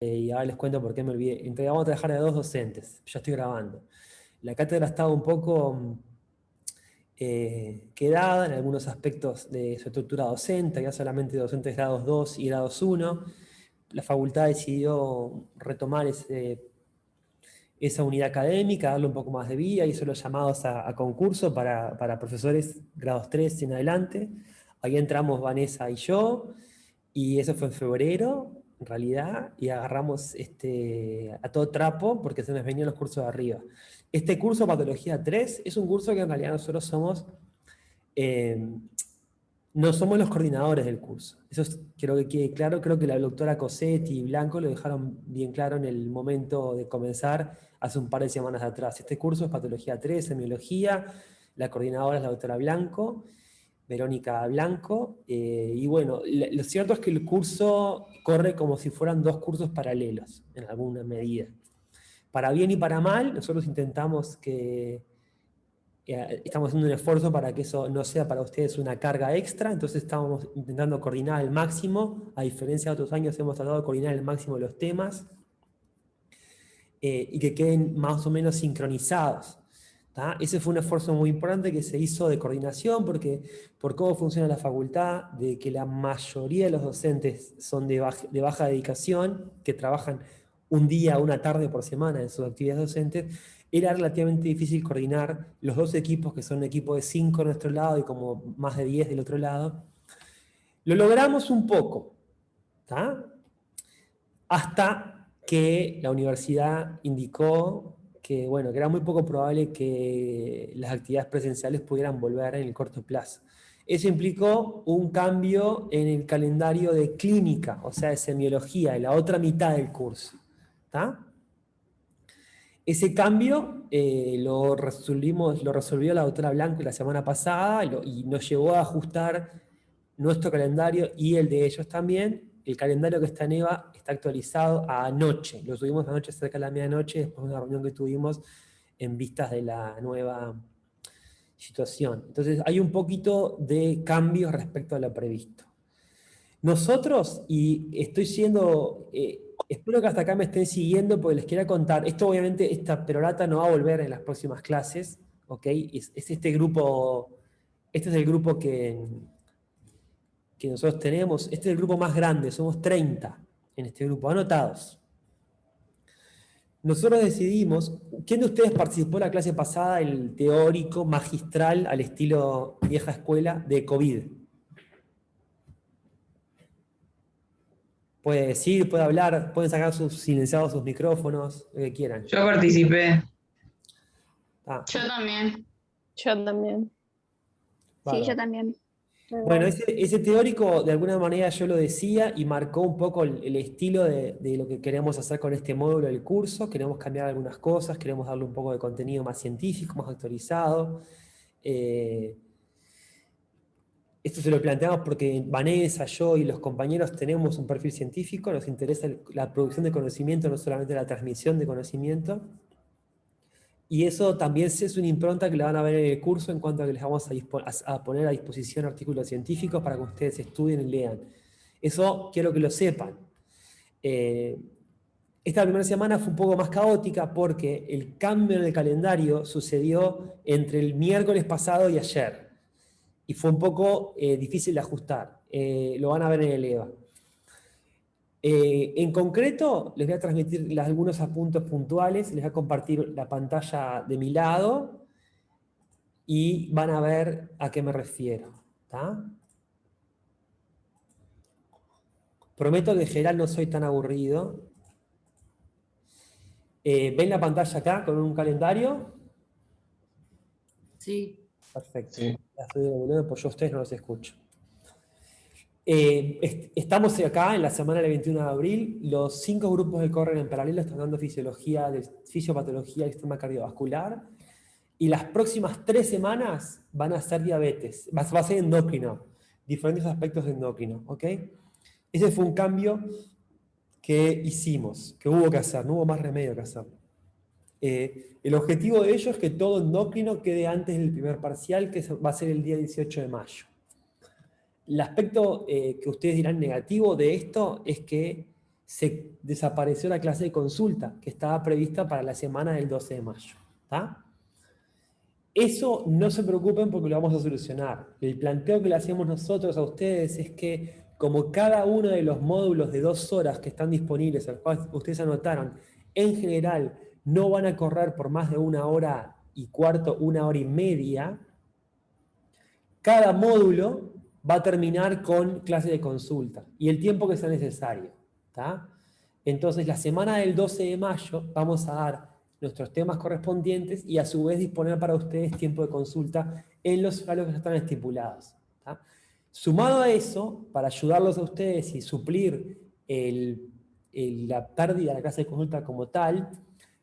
y ahora les cuento por qué me olvidé. Vamos a trabajar de 2 docentes, ya estoy grabando. La cátedra estaba un poco quedada en algunos aspectos de su estructura docente, había solamente docentes grados 2 y grados 1. La facultad decidió retomar esa unidad académica, darle un poco más de vida, hizo los llamados a concurso para profesores grados 3 en adelante. Ahí entramos Vanessa y yo, y eso fue en febrero, en realidad, y agarramos a todo trapo porque se nos venían los cursos de arriba. Este curso Patología 3 es un curso que en realidad nosotros eh, no somos los coordinadores del curso. Quiero que quede claro, creo que la doctora Cosetti y Blanco lo dejaron bien claro en el momento de comenzar hace un par de semanas atrás. Este curso es Patología 3, Semiología, la coordinadora es la doctora Blanco, Verónica Blanco, y bueno, lo cierto es que el curso corre como si fueran 2 cursos paralelos, en alguna medida. Para bien y para mal, nosotros intentamos estamos haciendo un esfuerzo para que eso no sea para ustedes una carga extra, entonces estamos intentando coordinar al máximo, a diferencia de otros años hemos tratado de coordinar al máximo los temas, y que queden más o menos sincronizados. ¿Tá? Ese fue un esfuerzo muy importante que se hizo de coordinación, porque por cómo funciona la facultad, de que la mayoría de los docentes son de baja dedicación, que trabajan un día, una tarde por semana en sus actividades docentes, era relativamente difícil coordinar los 2 equipos, que son un equipo de 5 a nuestro lado y como más de 10 del otro lado. Lo logramos un poco, ¿tá? Hasta que la universidad indicó que, bueno, que era muy poco probable que las actividades presenciales pudieran volver en el corto plazo. Eso implicó un cambio en el calendario de clínica, o sea, de semiología, en la otra mitad del curso. ¿Tá? Ese cambio lo resolvió la doctora Blanco la semana pasada y nos llevó a ajustar nuestro calendario y el de ellos también. El calendario que está en EVA está actualizado a anoche. Lo subimos anoche cerca de la medianoche, después de una reunión que tuvimos en vistas de la nueva situación. Entonces hay un poquito de cambios respecto a lo previsto. Nosotros, y estoy siendo, espero que hasta acá me estén siguiendo porque les quería contar, esto obviamente, esta perorata no va a volver en las próximas clases, ¿ok? Es este grupo, este es el grupo que nosotros tenemos, este es el grupo más grande, somos 30 en este grupo, anotados. Nosotros decidimos, ¿quién de ustedes participó en la clase pasada, el teórico magistral al estilo vieja escuela de COVID? Puede decir, puede hablar, pueden sacar sus silenciados sus micrófonos, lo que quieran. Yo participé. Ah, Yo también. Yo también. Sí, yo bárbaro. también. Bueno, ese teórico de alguna manera yo lo decía y marcó un poco el estilo de lo que queremos hacer con este módulo del curso. Queremos cambiar algunas cosas, queremos darle un poco de contenido más científico, más actualizado. Esto se lo planteamos porque Vanessa, yo y los compañeros tenemos un perfil científico, nos interesa la producción de conocimiento, no solamente la transmisión de conocimiento. Y eso también es una impronta que le van a ver en el curso en cuanto a que les vamos a poner a disposición artículos científicos para que ustedes estudien y lean. Eso quiero que lo sepan. Esta primera semana fue un poco más caótica porque el cambio en el calendario sucedió entre el miércoles pasado y ayer. Y fue un poco difícil de ajustar. Lo van a ver en el EVA. En concreto, les voy a transmitir algunos apuntes puntuales, les voy a compartir la pantalla de mi lado y van a ver a qué me refiero. ¿Tá? Prometo que en general no soy tan aburrido. ¿Ven la pantalla acá con un calendario? Sí. Perfecto. Sí. La estoy devolviendo porque yo a ustedes no los escucho. Estamos acá en la semana del 21 de abril. Los 5 grupos que corren en paralelo están dando fisiopatología del sistema cardiovascular. Y las próximas 3 semanas van a ser diabetes. Va a ser endocrino. Diferentes aspectos de endocrino. ¿Ok? Ese fue un cambio que hicimos, que hubo que hacer. No hubo más remedio que hacer. El objetivo de ello es que todo endocrino quede antes del primer parcial, que va a ser el día 18 de mayo. El aspecto que ustedes dirán negativo de esto es que se desapareció la clase de consulta que estaba prevista para la semana del 12 de mayo. ¿Tá? Eso no se preocupen porque lo vamos a solucionar. El planteo que le hacemos nosotros a ustedes es que como cada uno de los módulos de 2 horas que están disponibles, al cual ustedes anotaron, en general no van a correr por más de 1 hora y cuarto, 1 hora y media, cada módulo va a terminar con clase de consulta y el tiempo que sea necesario. ¿Tá? Entonces, la semana del 12 de mayo vamos a dar nuestros temas correspondientes y a su vez disponer para ustedes tiempo de consulta en los horarios que ya están estipulados. ¿Tá? Sumado a eso, para ayudarlos a ustedes y suplir la pérdida de la clase de consulta como tal,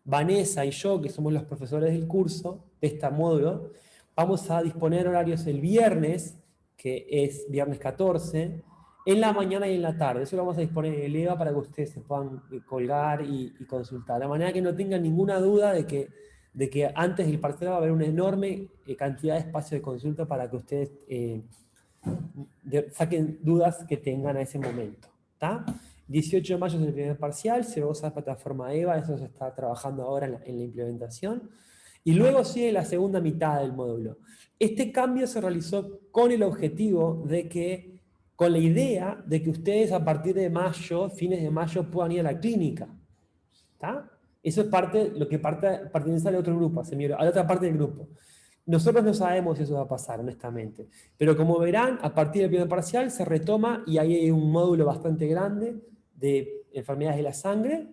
Vanessa y yo, que somos los profesores del curso, de este módulo, vamos a disponer horarios el viernes, que es viernes 14, en la mañana y en la tarde. Eso lo vamos a disponer en el EVA para que ustedes se puedan colgar y consultar. De manera que no tengan ninguna duda de que antes del parcial va a haber una enorme cantidad de espacio de consulta para que ustedes saquen dudas que tengan a ese momento. ¿Tá? 18 de mayo es el primer parcial, se va a usar plataforma EVA, eso se está trabajando ahora en la implementación. Y luego sigue la segunda mitad del módulo. Este cambio se realizó con el objetivo de que, con la idea de que ustedes a partir de mayo, fines de mayo, puedan ir a la clínica. ¿Tá? Eso es lo que pertenece al otro grupo, a la otra parte del grupo. Nosotros no sabemos si eso va a pasar, honestamente. Pero como verán, a partir del primer parcial se retoma y ahí hay un módulo bastante grande de enfermedades de la sangre.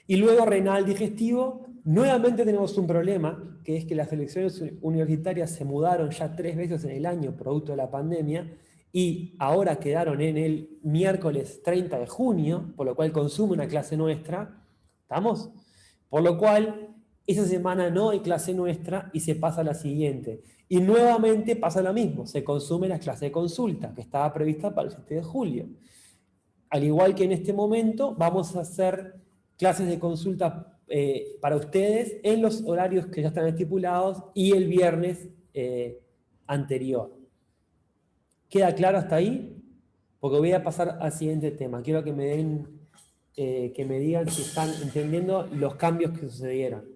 Y luego renal digestivo. Nuevamente tenemos un problema, que es que las elecciones universitarias se mudaron ya 3 veces en el año producto de la pandemia y ahora quedaron en el miércoles 30 de junio, por lo cual consume una clase nuestra. ¿Estamos? Por lo cual, esa semana no hay clase nuestra y se pasa a la siguiente. Y nuevamente pasa lo mismo, se consume la clase de consulta, que estaba prevista para el 7 de julio. Al igual que en este momento, vamos a hacer clases de consulta para ustedes en los horarios que ya están estipulados y el viernes anterior. ¿Queda claro hasta ahí? Porque voy a pasar al siguiente tema. Quiero que me digan si están entendiendo los cambios que sucedieron.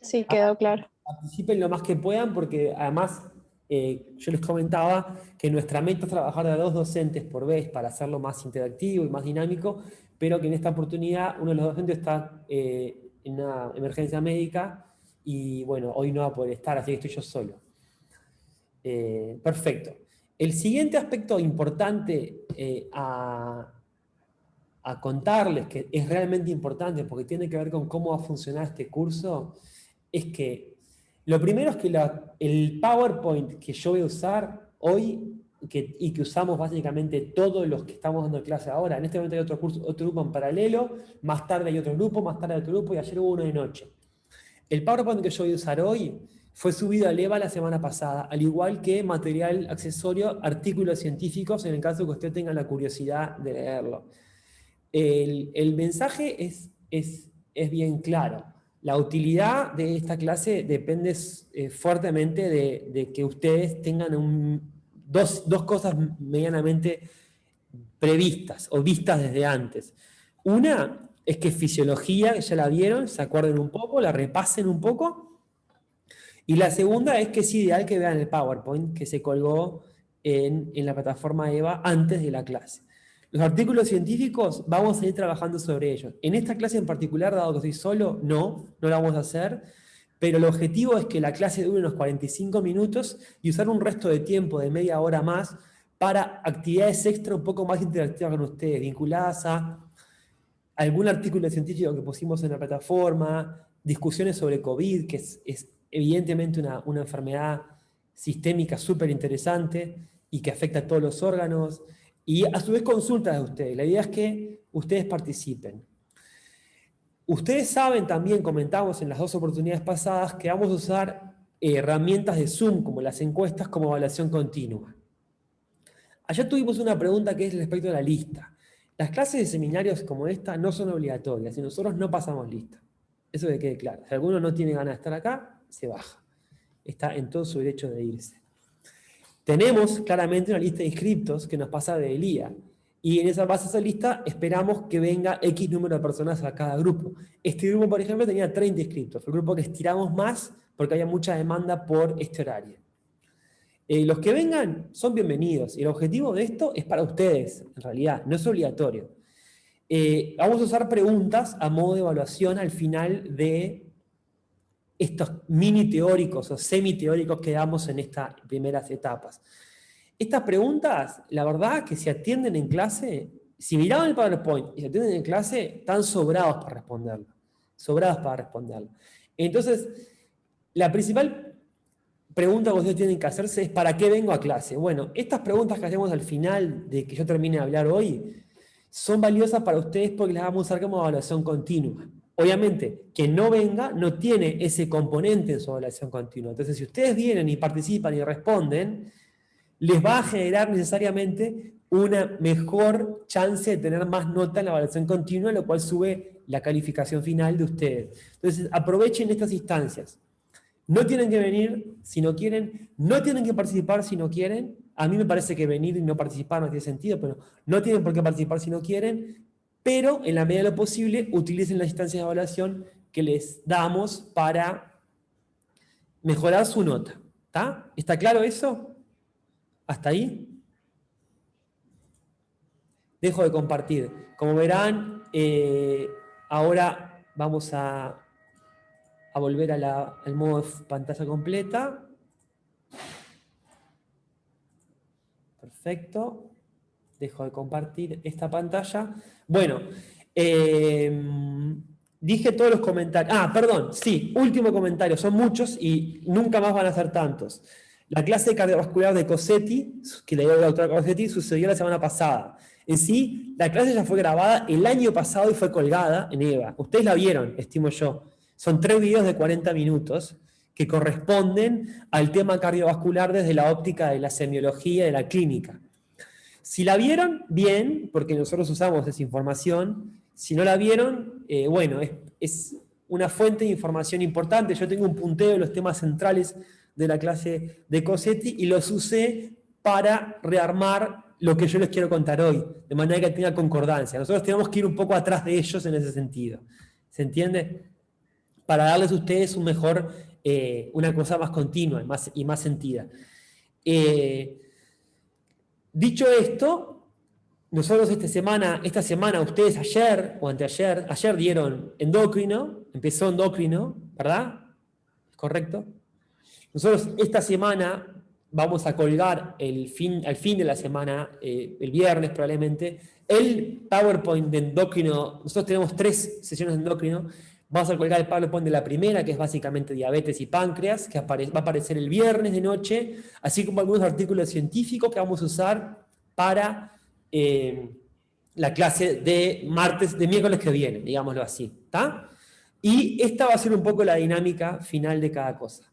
Sí, quedó claro. Participen lo más que puedan porque además yo les comentaba que nuestra meta es trabajar de 2 docentes por vez para hacerlo más interactivo y más dinámico, pero que en esta oportunidad uno de los docentes está en una emergencia médica y bueno, hoy no va a poder estar, así que estoy yo solo. Perfecto. El siguiente aspecto importante a contarles, que es realmente importante porque tiene que ver con cómo va a funcionar este curso, es que lo primero es que el PowerPoint que yo voy a usar hoy y que usamos básicamente todos los que estamos dando clase ahora, en este momento hay otro grupo en paralelo, más tarde hay otro grupo, más tarde hay otro grupo y ayer hubo uno de noche. El PowerPoint que yo voy a usar hoy fue subido al EVA la semana pasada, al igual que material accesorio, artículos científicos, en el caso que usted tenga la curiosidad de leerlo. El mensaje es bien claro. La utilidad de esta clase depende fuertemente de que ustedes tengan dos cosas medianamente previstas o vistas desde antes. Una es que fisiología, ya la vieron, se acuerden un poco, la repasen un poco. Y la segunda es que es ideal que vean el PowerPoint que se colgó en la plataforma EVA antes de la clase. Los artículos científicos vamos a ir trabajando sobre ellos. En esta clase en particular, dado que estoy solo, no lo vamos a hacer, pero el objetivo es que la clase dure unos 45 minutos y usar un resto de tiempo de media hora más para actividades extra un poco más interactivas con ustedes, vinculadas a algún artículo científico que pusimos en la plataforma, discusiones sobre COVID, que es evidentemente una enfermedad sistémica súper interesante y que afecta a todos los órganos, y a su vez consultas de ustedes. La idea es que ustedes participen. Ustedes saben también, comentamos en las 2 oportunidades pasadas, que vamos a usar herramientas de Zoom, como las encuestas, como evaluación continua. Allá tuvimos una pregunta que es respecto a la lista. Las clases de seminarios como esta no son obligatorias y nosotros no pasamos lista. Eso que quede claro. Si alguno no tiene ganas de estar acá, se baja. Está en todo su derecho de irse. Tenemos claramente una lista de inscriptos que nos pasa de Elía. Y en esa base de esa lista esperamos que venga X número de personas a cada grupo. Este grupo, por ejemplo, tenía 30 inscriptos. Fue el grupo que estiramos más porque había mucha demanda por este horario. Los que vengan son bienvenidos. Y el objetivo de esto es para ustedes, en realidad, no es obligatorio. Vamos a usar preguntas a modo de evaluación al final de estos mini teóricos o semi teóricos que damos en estas primeras etapas. Estas preguntas, la verdad que si atienden en clase, si miraban el PowerPoint y se atienden en clase, están sobrados para responderlo. Sobrados para responderlo. Entonces, la principal pregunta que ustedes tienen que hacerse es ¿para qué vengo a clase? Bueno, estas preguntas que hacemos al final de que yo termine de hablar hoy son valiosas para ustedes porque las vamos a usar como evaluación continua. Obviamente, quien no venga no tiene ese componente en su evaluación continua. Entonces, si ustedes vienen y participan y responden, les va a generar necesariamente una mejor chance de tener más nota en la evaluación continua, lo cual sube la calificación final de ustedes. Entonces, aprovechen estas instancias. No tienen que venir si no quieren, no tienen que participar si no quieren. A mí me parece que venir y no participar no tiene sentido, pero no tienen por qué participar si no quieren, pero en la medida de lo posible utilicen las instancias de evaluación que les damos para mejorar su nota. ¿Está claro eso? ¿Hasta ahí? Dejo de compartir. Como verán, ahora vamos a volver al modo pantalla completa. Perfecto. Dejo de compartir esta pantalla. Bueno, dije todos los comentarios. Perdón, sí, último comentario. Son muchos y nunca más van a ser tantos. La clase cardiovascular de Cosetti, que le dio la doctora Cosetti, sucedió la semana pasada. En sí, la clase ya fue grabada el año pasado y fue colgada en EVA. Ustedes la vieron, estimo yo. Son 3 videos de 40 minutos que corresponden al tema cardiovascular desde la óptica de la semiología y de la clínica. Si la vieron, bien, porque nosotros usamos esa información. Si no la vieron, bueno, es una fuente de información importante. Yo tengo un punteo de los temas centrales de la clase de Cosetti y los usé para rearmar lo que yo les quiero contar hoy, de manera que tenga concordancia. Nosotros tenemos que ir un poco atrás de ellos en ese sentido. ¿Se entiende? Para darles a ustedes un mejor, una cosa más continua y más sentida. Dicho esto, nosotros esta semana, ustedes ayer o anteayer, ayer dieron endocrino, empezó endocrino, ¿verdad? ¿Correcto? Nosotros esta semana vamos a colgar al fin de la semana, el viernes probablemente, el PowerPoint de endocrino. Nosotros tenemos 3 sesiones de endocrino. Vamos a colgar el PowerPoint de la primera, que es básicamente diabetes y páncreas, que va a aparecer el viernes de noche, así como algunos artículos científicos que vamos a usar para la clase de miércoles que viene, digámoslo así. ¿Está? Y esta va a ser un poco la dinámica final de cada cosa.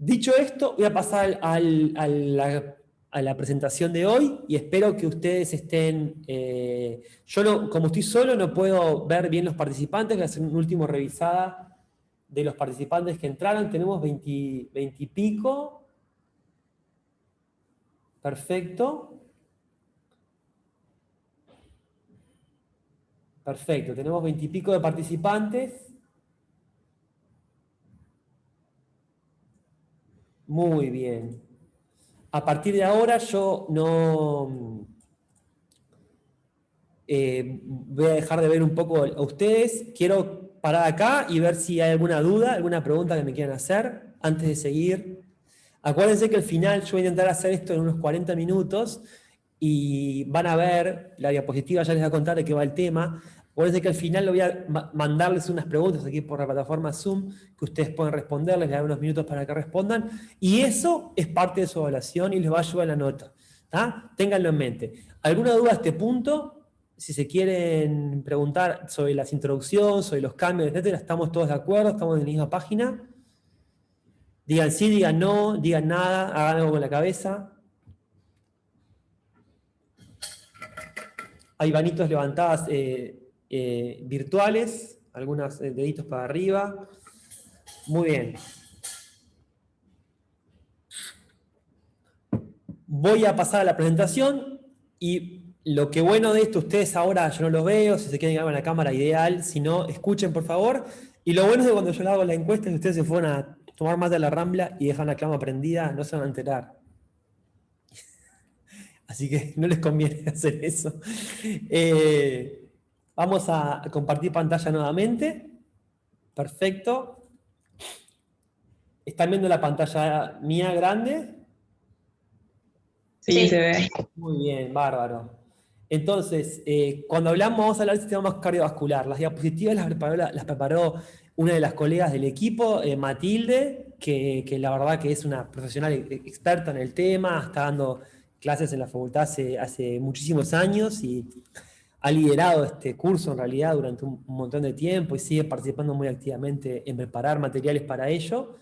Dicho esto, voy a pasar a la presentación de hoy y espero que ustedes estén... como estoy solo, no puedo ver bien los participantes. Voy a hacer una última revisada de los participantes que entraron. Tenemos 20 y pico. Perfecto. Perfecto, tenemos 20 y pico de participantes. Muy bien. A partir de ahora yo no... voy a dejar de ver un poco a ustedes. Quiero parar acá y ver si hay alguna duda, alguna pregunta que me quieran hacer antes de seguir. Acuérdense que al final yo voy a intentar hacer esto en unos 40 minutos y van a ver, la diapositiva ya les va a contar de qué va el tema. Acuérdense que al final lo voy a mandarles unas preguntas aquí por la plataforma Zoom que ustedes pueden responder, les voy a dar unos minutos para que respondan. Y eso es parte de su evaluación y les va a ayudar en la nota. Ténganlo en mente. ¿Alguna duda a este punto? Si se quieren preguntar sobre las introducciones, sobre los cambios, etcétera, estamos todos de acuerdo, estamos en la misma página. Digan sí, digan no, digan nada, hagan algo con la cabeza. Hay manitos levantadas virtuales, algunos deditos para arriba. Muy bien. voy a pasar a la presentación y lo que bueno de esto, ustedes ahora yo no los veo, si se quieren grabar en la cámara, ideal, si no, escuchen por favor. Y lo bueno es que cuando yo le hago la encuesta, si ustedes se fueron a tomar mate a la Rambla y dejan la clama prendida, no se van a enterar. Así que no les conviene hacer eso. Vamos a compartir pantalla nuevamente. Perfecto. ¿Están viendo la pantalla mía grande? Sí, Sí. se ve. Muy bien, bárbaro. Entonces, cuando hablamos, vamos a hablar del sistema cardiovascular. Las diapositivas las preparó una de las colegas del equipo, Matilde, que la verdad que es una profesional experta en el tema, está dando clases en la facultad hace muchísimos años y ha liderado este curso en realidad durante un montón de tiempo y sigue participando muy activamente en preparar materiales para ello.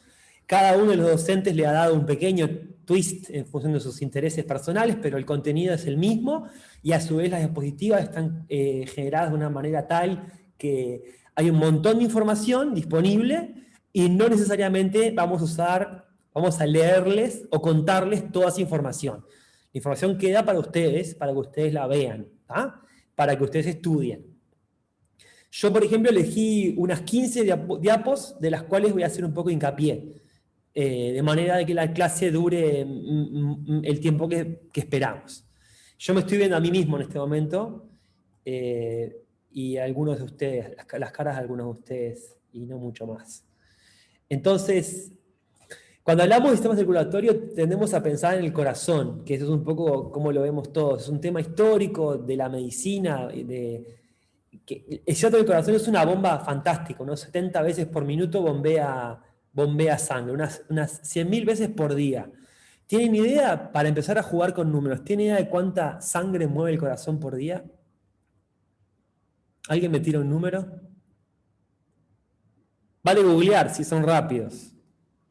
Cada uno de los docentes le ha dado un pequeño twist en función de sus intereses personales, pero el contenido es el mismo y a su vez las diapositivas están generadas de una manera tal que hay un montón de información disponible y no necesariamente vamos a leerles o contarles toda esa información. La información queda para que ustedes la vean, ¿tá? Para que ustedes estudien. Yo, por ejemplo, elegí unas 15 diapos de las cuales voy a hacer un poco de hincapié. De manera de que la clase dure el tiempo que esperamos. Yo me estoy viendo a mí mismo en este momento y algunos de ustedes, las caras de algunos de ustedes y no mucho más. Entonces, cuando hablamos de sistema circulatorio tendemos a pensar en el corazón, que eso es un poco como lo vemos todos. Es un tema histórico de la medicina, que es cierto que el corazón es una bomba fantástica, unos 70 veces por minuto bombea sangre, unas 100.000 veces por día. ¿Tienen idea, para empezar a jugar con números, ¿tienen idea de cuánta sangre mueve el corazón por día? ¿Alguien me tira un número? Vale googlear si son rápidos.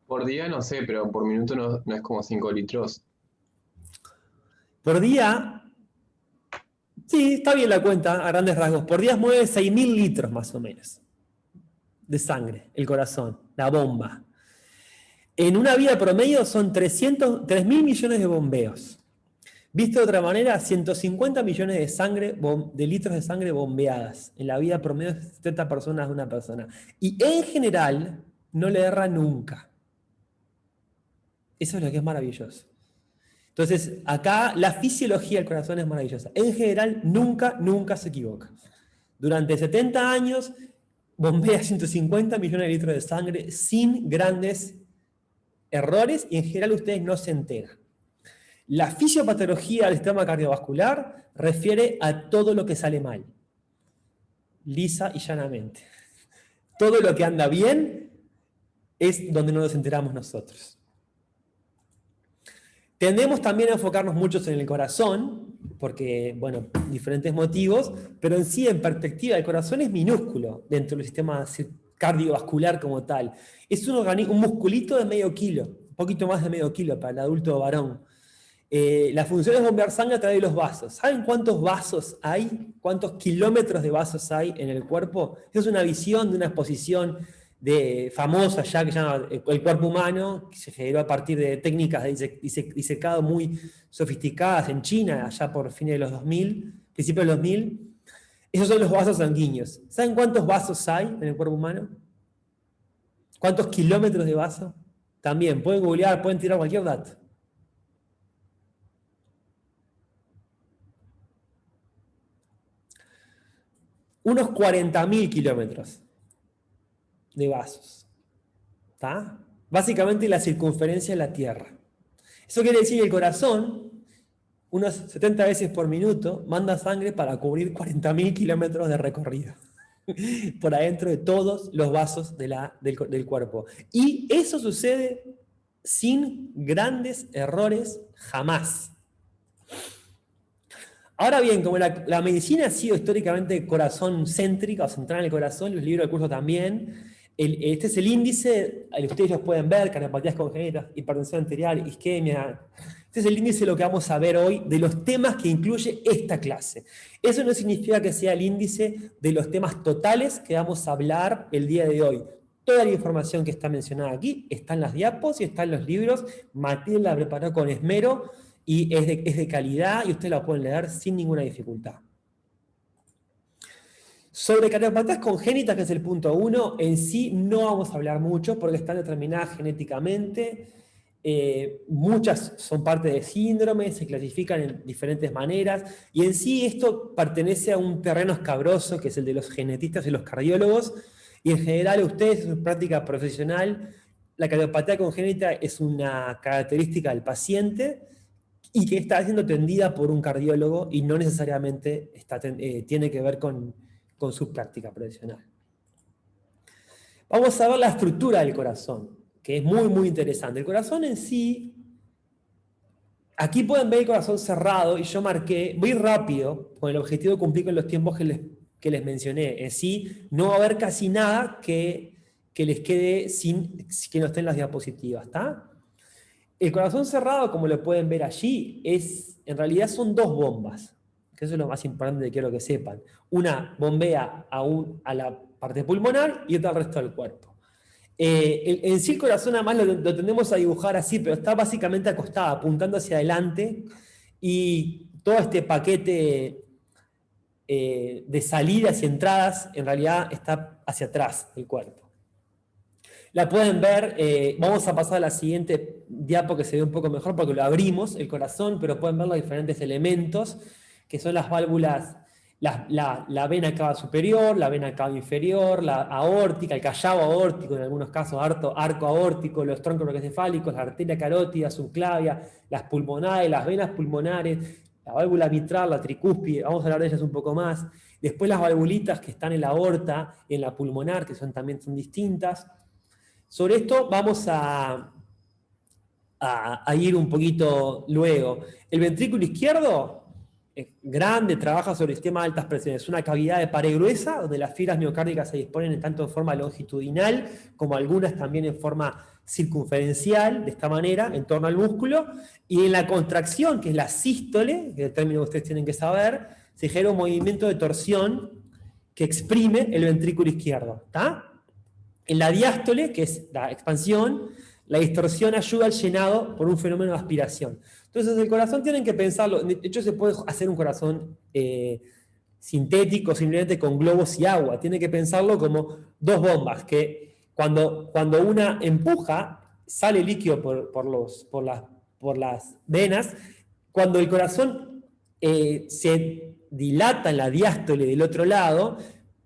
Por día no sé, pero por minuto no es como 5 litros. Por día, sí, está bien la cuenta, a grandes rasgos. Por día mueve 6.000 litros más o menos de sangre, el corazón, la bomba. En una vida promedio son 3.000 millones de bombeos. Visto de otra manera, 150 millones de litros de sangre bombeadas. En la vida promedio de 70 personas de una persona. Y en general, no le erra nunca. Eso es lo que es maravilloso. Entonces, acá la fisiología del corazón es maravillosa. En general, nunca se equivoca. Durante 70 años, bombea 150 millones de litros de sangre sin grandes errores y en general ustedes no se enteran. La fisiopatología del sistema cardiovascular refiere a todo lo que sale mal, lisa y llanamente. Todo lo que anda bien es donde no nos enteramos nosotros. Tendemos también a enfocarnos mucho en el corazón, porque, bueno, diferentes motivos, pero en sí, en perspectiva, el corazón es minúsculo dentro del sistema cardiovascular como tal. Es un musculito de medio kilo, un poquito más de medio kilo para el adulto varón. La función es bombear sangre a través de los vasos. ¿Saben cuántos vasos hay? ¿Cuántos kilómetros de vasos hay en el cuerpo? Esa es una visión de una exposición famosa ya que se llama El cuerpo humano, que se generó a partir de técnicas de disecado muy sofisticadas en China, allá por fines de los 2000, principios de los 2000. Esos son los vasos sanguíneos. ¿Saben cuántos vasos hay en el cuerpo humano? ¿Cuántos kilómetros de vaso? También, pueden googlear, pueden tirar cualquier dato. Unos 40.000 kilómetros de vasos. ¿Está? Básicamente la circunferencia de la Tierra. Eso quiere decir que el corazón, unos 70 veces por minuto, manda sangre para cubrir 40.000 kilómetros de recorrido. Por adentro de todos los vasos del cuerpo. Y eso sucede sin grandes errores jamás. Ahora bien, como la medicina ha sido históricamente corazón céntrica o central en el corazón, los libros del curso también, este es el índice, ustedes los pueden ver, cardiopatías congénitas, hipertensión arterial, isquemia. Este es el índice de lo que vamos a ver hoy, de los temas que incluye esta clase. Eso no significa que sea el índice de los temas totales que vamos a hablar el día de hoy. Toda la información que está mencionada aquí está en las diapos y está en los libros. Matilde la preparó con esmero y es de calidad y ustedes la pueden leer sin ninguna dificultad. Sobre cardiopatías congénitas, que es el punto 1, en sí no vamos a hablar mucho porque están determinadas genéticamente. Muchas son parte de síndromes, se clasifican en diferentes maneras, y en sí esto pertenece a un terreno escabroso, que es el de los genetistas y los cardiólogos, y en general ustedes en su práctica profesional, la cardiopatía congénita es una característica del paciente y que está siendo atendida por un cardiólogo y no necesariamente tiene que ver con su práctica profesional. Vamos a ver la estructura del corazón, que es muy, muy interesante. El corazón en sí, aquí pueden ver el corazón cerrado, y yo marqué, voy rápido, con el objetivo de cumplir con los tiempos que les mencioné. En sí, no va a haber casi nada que les quede sin que no estén las diapositivas, ¿está? El corazón cerrado, como lo pueden ver allí, en realidad son dos bombas, que eso es lo más importante que quiero que sepan. Una bombea a la parte pulmonar y otra al resto del cuerpo. En sí el corazón nada más lo tendemos a dibujar así, pero está básicamente acostado, apuntando hacia adelante, y todo este paquete de salidas y entradas en realidad está hacia atrás del cuerpo. La pueden ver, vamos a pasar a la siguiente diapo que se ve un poco mejor porque lo abrimos, el corazón, pero pueden ver los diferentes elementos, que son las válvulas, la vena cava superior, la vena cava inferior, la aórtica, el callado aórtico, en algunos casos arco aórtico, los troncos broquencefálicos, la arteria carótida, subclavia, las pulmonares, las venas pulmonares, la válvula mitral, la tricúspide, vamos a hablar de ellas un poco más. Después las valvulitas que están en la aorta y en la pulmonar, que también son distintas. Sobre esto vamos a ir un poquito luego. El ventrículo izquierdo es grande, trabaja sobre el sistema de altas presiones. Es una cavidad de pared gruesa donde las fibras miocárdicas se disponen tanto en forma longitudinal como algunas también en forma circunferencial, de esta manera, en torno al músculo. Y en la contracción, que es la sístole, que es el término que ustedes tienen que saber, se genera un movimiento de torsión que exprime el ventrículo izquierdo. ¿Está? En la diástole, que es la expansión, la distorsión ayuda al llenado por un fenómeno de aspiración. Entonces el corazón tienen que pensarlo, de hecho se puede hacer un corazón sintético simplemente con globos y agua, tiene que pensarlo como dos bombas, que cuando una empuja, sale líquido por las venas, cuando el corazón se dilata en la diástole del otro lado,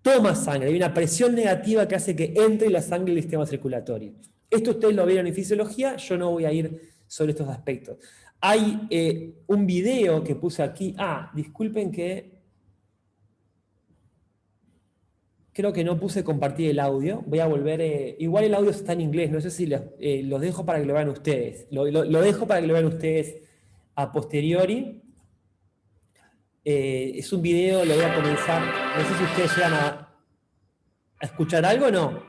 toma sangre, hay una presión negativa que hace que entre la sangre en el sistema circulatorio. Esto ustedes lo vieron en fisiología, yo no voy a ir sobre estos aspectos. Hay un video que puse aquí, disculpen que creo que no puse compartir el audio, voy a volver, igual el audio está en inglés, no sé si los dejo para que lo vean ustedes, lo dejo para que lo vean ustedes a posteriori. Es un video, lo voy a comenzar, no sé si ustedes llegan a escuchar algo o no.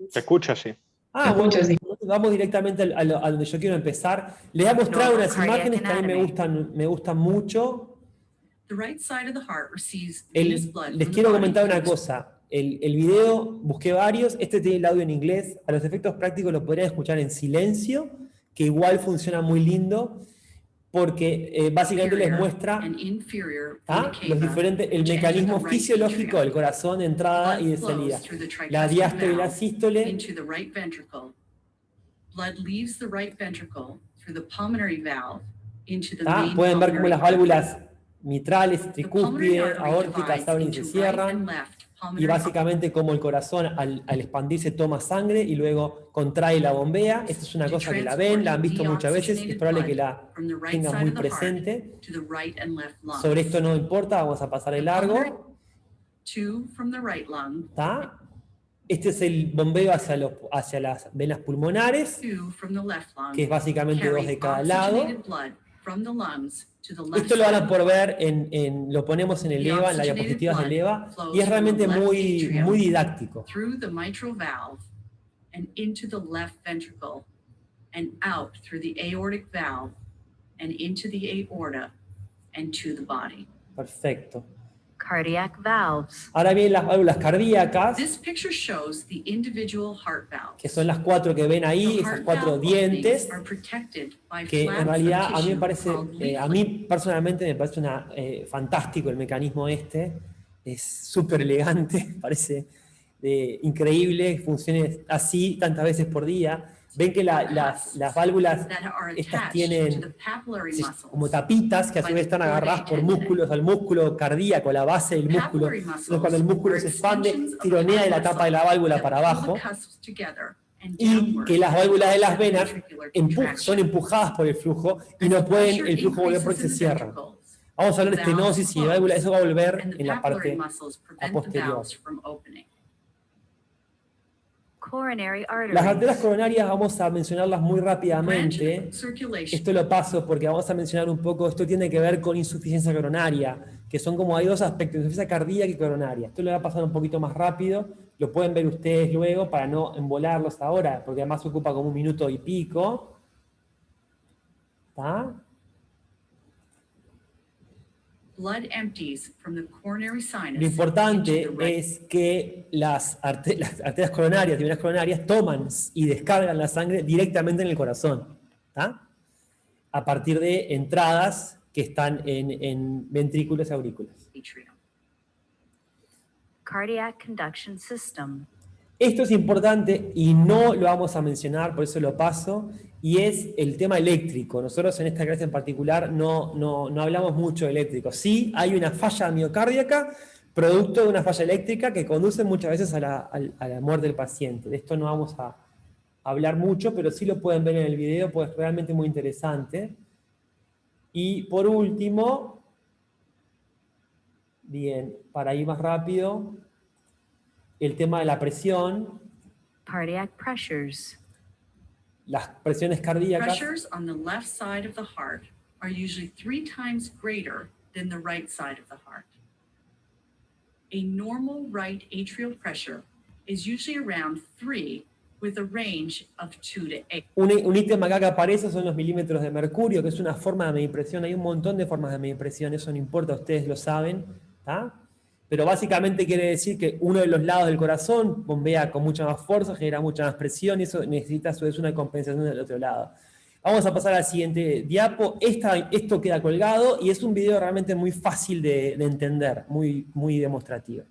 Se escucha, sí. Bueno, vamos directamente a donde yo quiero empezar. Les voy a mostrar unas imágenes que a mí me gustan mucho. Les quiero comentar una cosa. El video, busqué varios, este tiene el audio en inglés. A los efectos prácticos lo podrían escuchar en silencio, que igual funciona muy lindo, porque básicamente les muestra los diferentes, el mecanismo fisiológico del corazón de entrada y de salida. La diástole y la sístole. Pueden ver cómo las válvulas mitrales, tricúspide, aórticas se abren y se cierran. Y básicamente como el corazón al expandirse toma sangre y luego contrae la bombea. Esto es una cosa que la ven, la han visto muchas veces, es probable que la tengan muy presente. Sobre esto no importa, vamos a pasar el largo. ¿Está? Este es el bombeo hacia las venas pulmonares, que es básicamente dos de cada lado. Esto lo van a poder ver, lo ponemos en el EVA, en las diapositivas del EVA, y es realmente muy, muy didáctico. Perfecto. Cardiac valves. Ahora vienen las válvulas cardíacas, This picture shows the individual heart valves. que son las 4 que ven ahí, The esas heart 4 valve dientes, openings are protected by que en flaps of realidad a mí me tissue parece, called a mí personalmente me parece fantástico el mecanismo este, es súper elegante, parece increíble, funcione así tantas veces por día. Ven que las válvulas that are estas attached to tienen the papillary como muscles. tapitas que a su vez están agarradas por músculos, al músculo cardíaco, la base del músculo. Papillary Entonces cuando el músculo are se expande, extensions of tironea de la heart tapa de la muscle válvula that para pull the abajo, cusps together and y downward que las válvulas de las venas ventricular son contraction. empujadas por el flujo y As no the pueden pressure el flujo volver porque se increases in the cierran. ventricles, Vamos a hablar de the valves estenosis y de válvula, eso va a volver and the en la papillary parte muscles prevent the posterior. valves from opening. Coronary Las arterias arteries. coronarias vamos a mencionarlas muy rápidamente. Branch circulation. Esto lo paso porque vamos a mencionar un poco, esto tiene que ver con insuficiencia coronaria, que son como hay dos aspectos, insuficiencia cardíaca y coronaria. Esto lo voy a pasar un poquito más rápido, lo pueden ver ustedes luego para no embolarlos ahora, porque además ocupa como 1 minuto y pico. ¿Está? Blood empties from the coronary sinus Lo importante into the right. es que las arterias coronarias y venas coronarias toman y descargan la sangre directamente en el corazón, ¿tá? A partir de entradas que están en ventrículos y aurículas. atrium. Cardiac conduction system. Esto es importante y no lo vamos a mencionar, por eso lo paso, y es el tema eléctrico. Nosotros en esta clase en particular no hablamos mucho de eléctrico. Sí, hay una falla miocárdica, producto de una falla eléctrica que conduce muchas veces a la muerte del paciente. De esto no vamos a hablar mucho, pero sí lo pueden ver en el video, pues es realmente muy interesante. Y por último, bien, para ir más rápido, el tema de la presión, Cardiac pressures. las presiones cardíacas. Pressures on the left side of the heart are usually 3 times greater than the right side of the heart. A normal right atrial pressure is usually around 3 with a range of 2 to 8. Un ítem acá que aparece son los milímetros de mercurio, que es una forma de medir presión. Hay un montón de formas de medir presión, eso no importa, ustedes lo saben, ¿tá? Pero básicamente quiere decir que uno de los lados del corazón bombea con mucha más fuerza, genera mucha más presión, y eso necesita a su vez una compensación del otro lado. Vamos a pasar al siguiente diapo. Esto queda colgado y es un video realmente muy fácil de entender, muy demostrativo.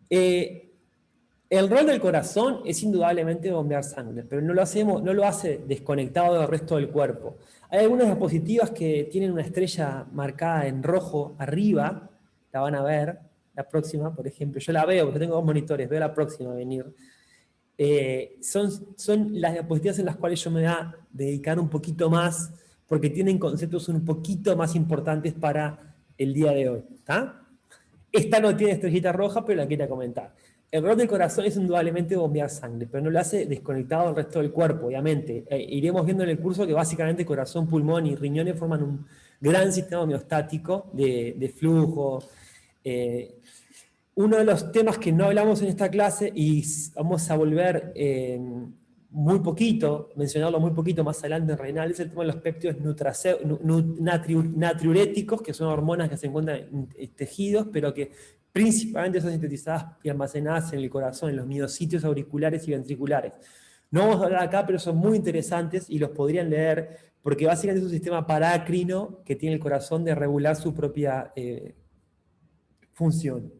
El rol del corazón es indudablemente bombear sangre, pero no lo hace desconectado del resto del cuerpo. Hay algunas diapositivas que tienen una estrella marcada en rojo arriba, la van a ver, la próxima, por ejemplo. Yo la veo, porque tengo 2 monitores, veo la próxima venir. Son las diapositivas en las cuales yo me voy a dedicar un poquito más, porque tienen conceptos un poquito más importantes para el día de hoy. ¿Tá? Esta no tiene estrellita roja, pero la quería comentar. El rol del corazón es indudablemente bombear sangre, pero no lo hace desconectado del resto del cuerpo, obviamente. Iremos viendo en el curso que básicamente corazón, pulmón y riñones forman un gran sistema homeostático de flujo. Uno de los temas que no hablamos en esta clase, y vamos a volver muy poquito, mencionarlo muy poquito más adelante en renal, es el tema de los péptidos natriuréticos, que son hormonas que se encuentran en tejidos, pero que principalmente son sintetizadas y almacenadas en el corazón, en los miocitios auriculares y ventriculares. No vamos a hablar acá, pero son muy interesantes y los podrían leer, porque básicamente es un sistema parácrino que tiene el corazón de regular su propia función.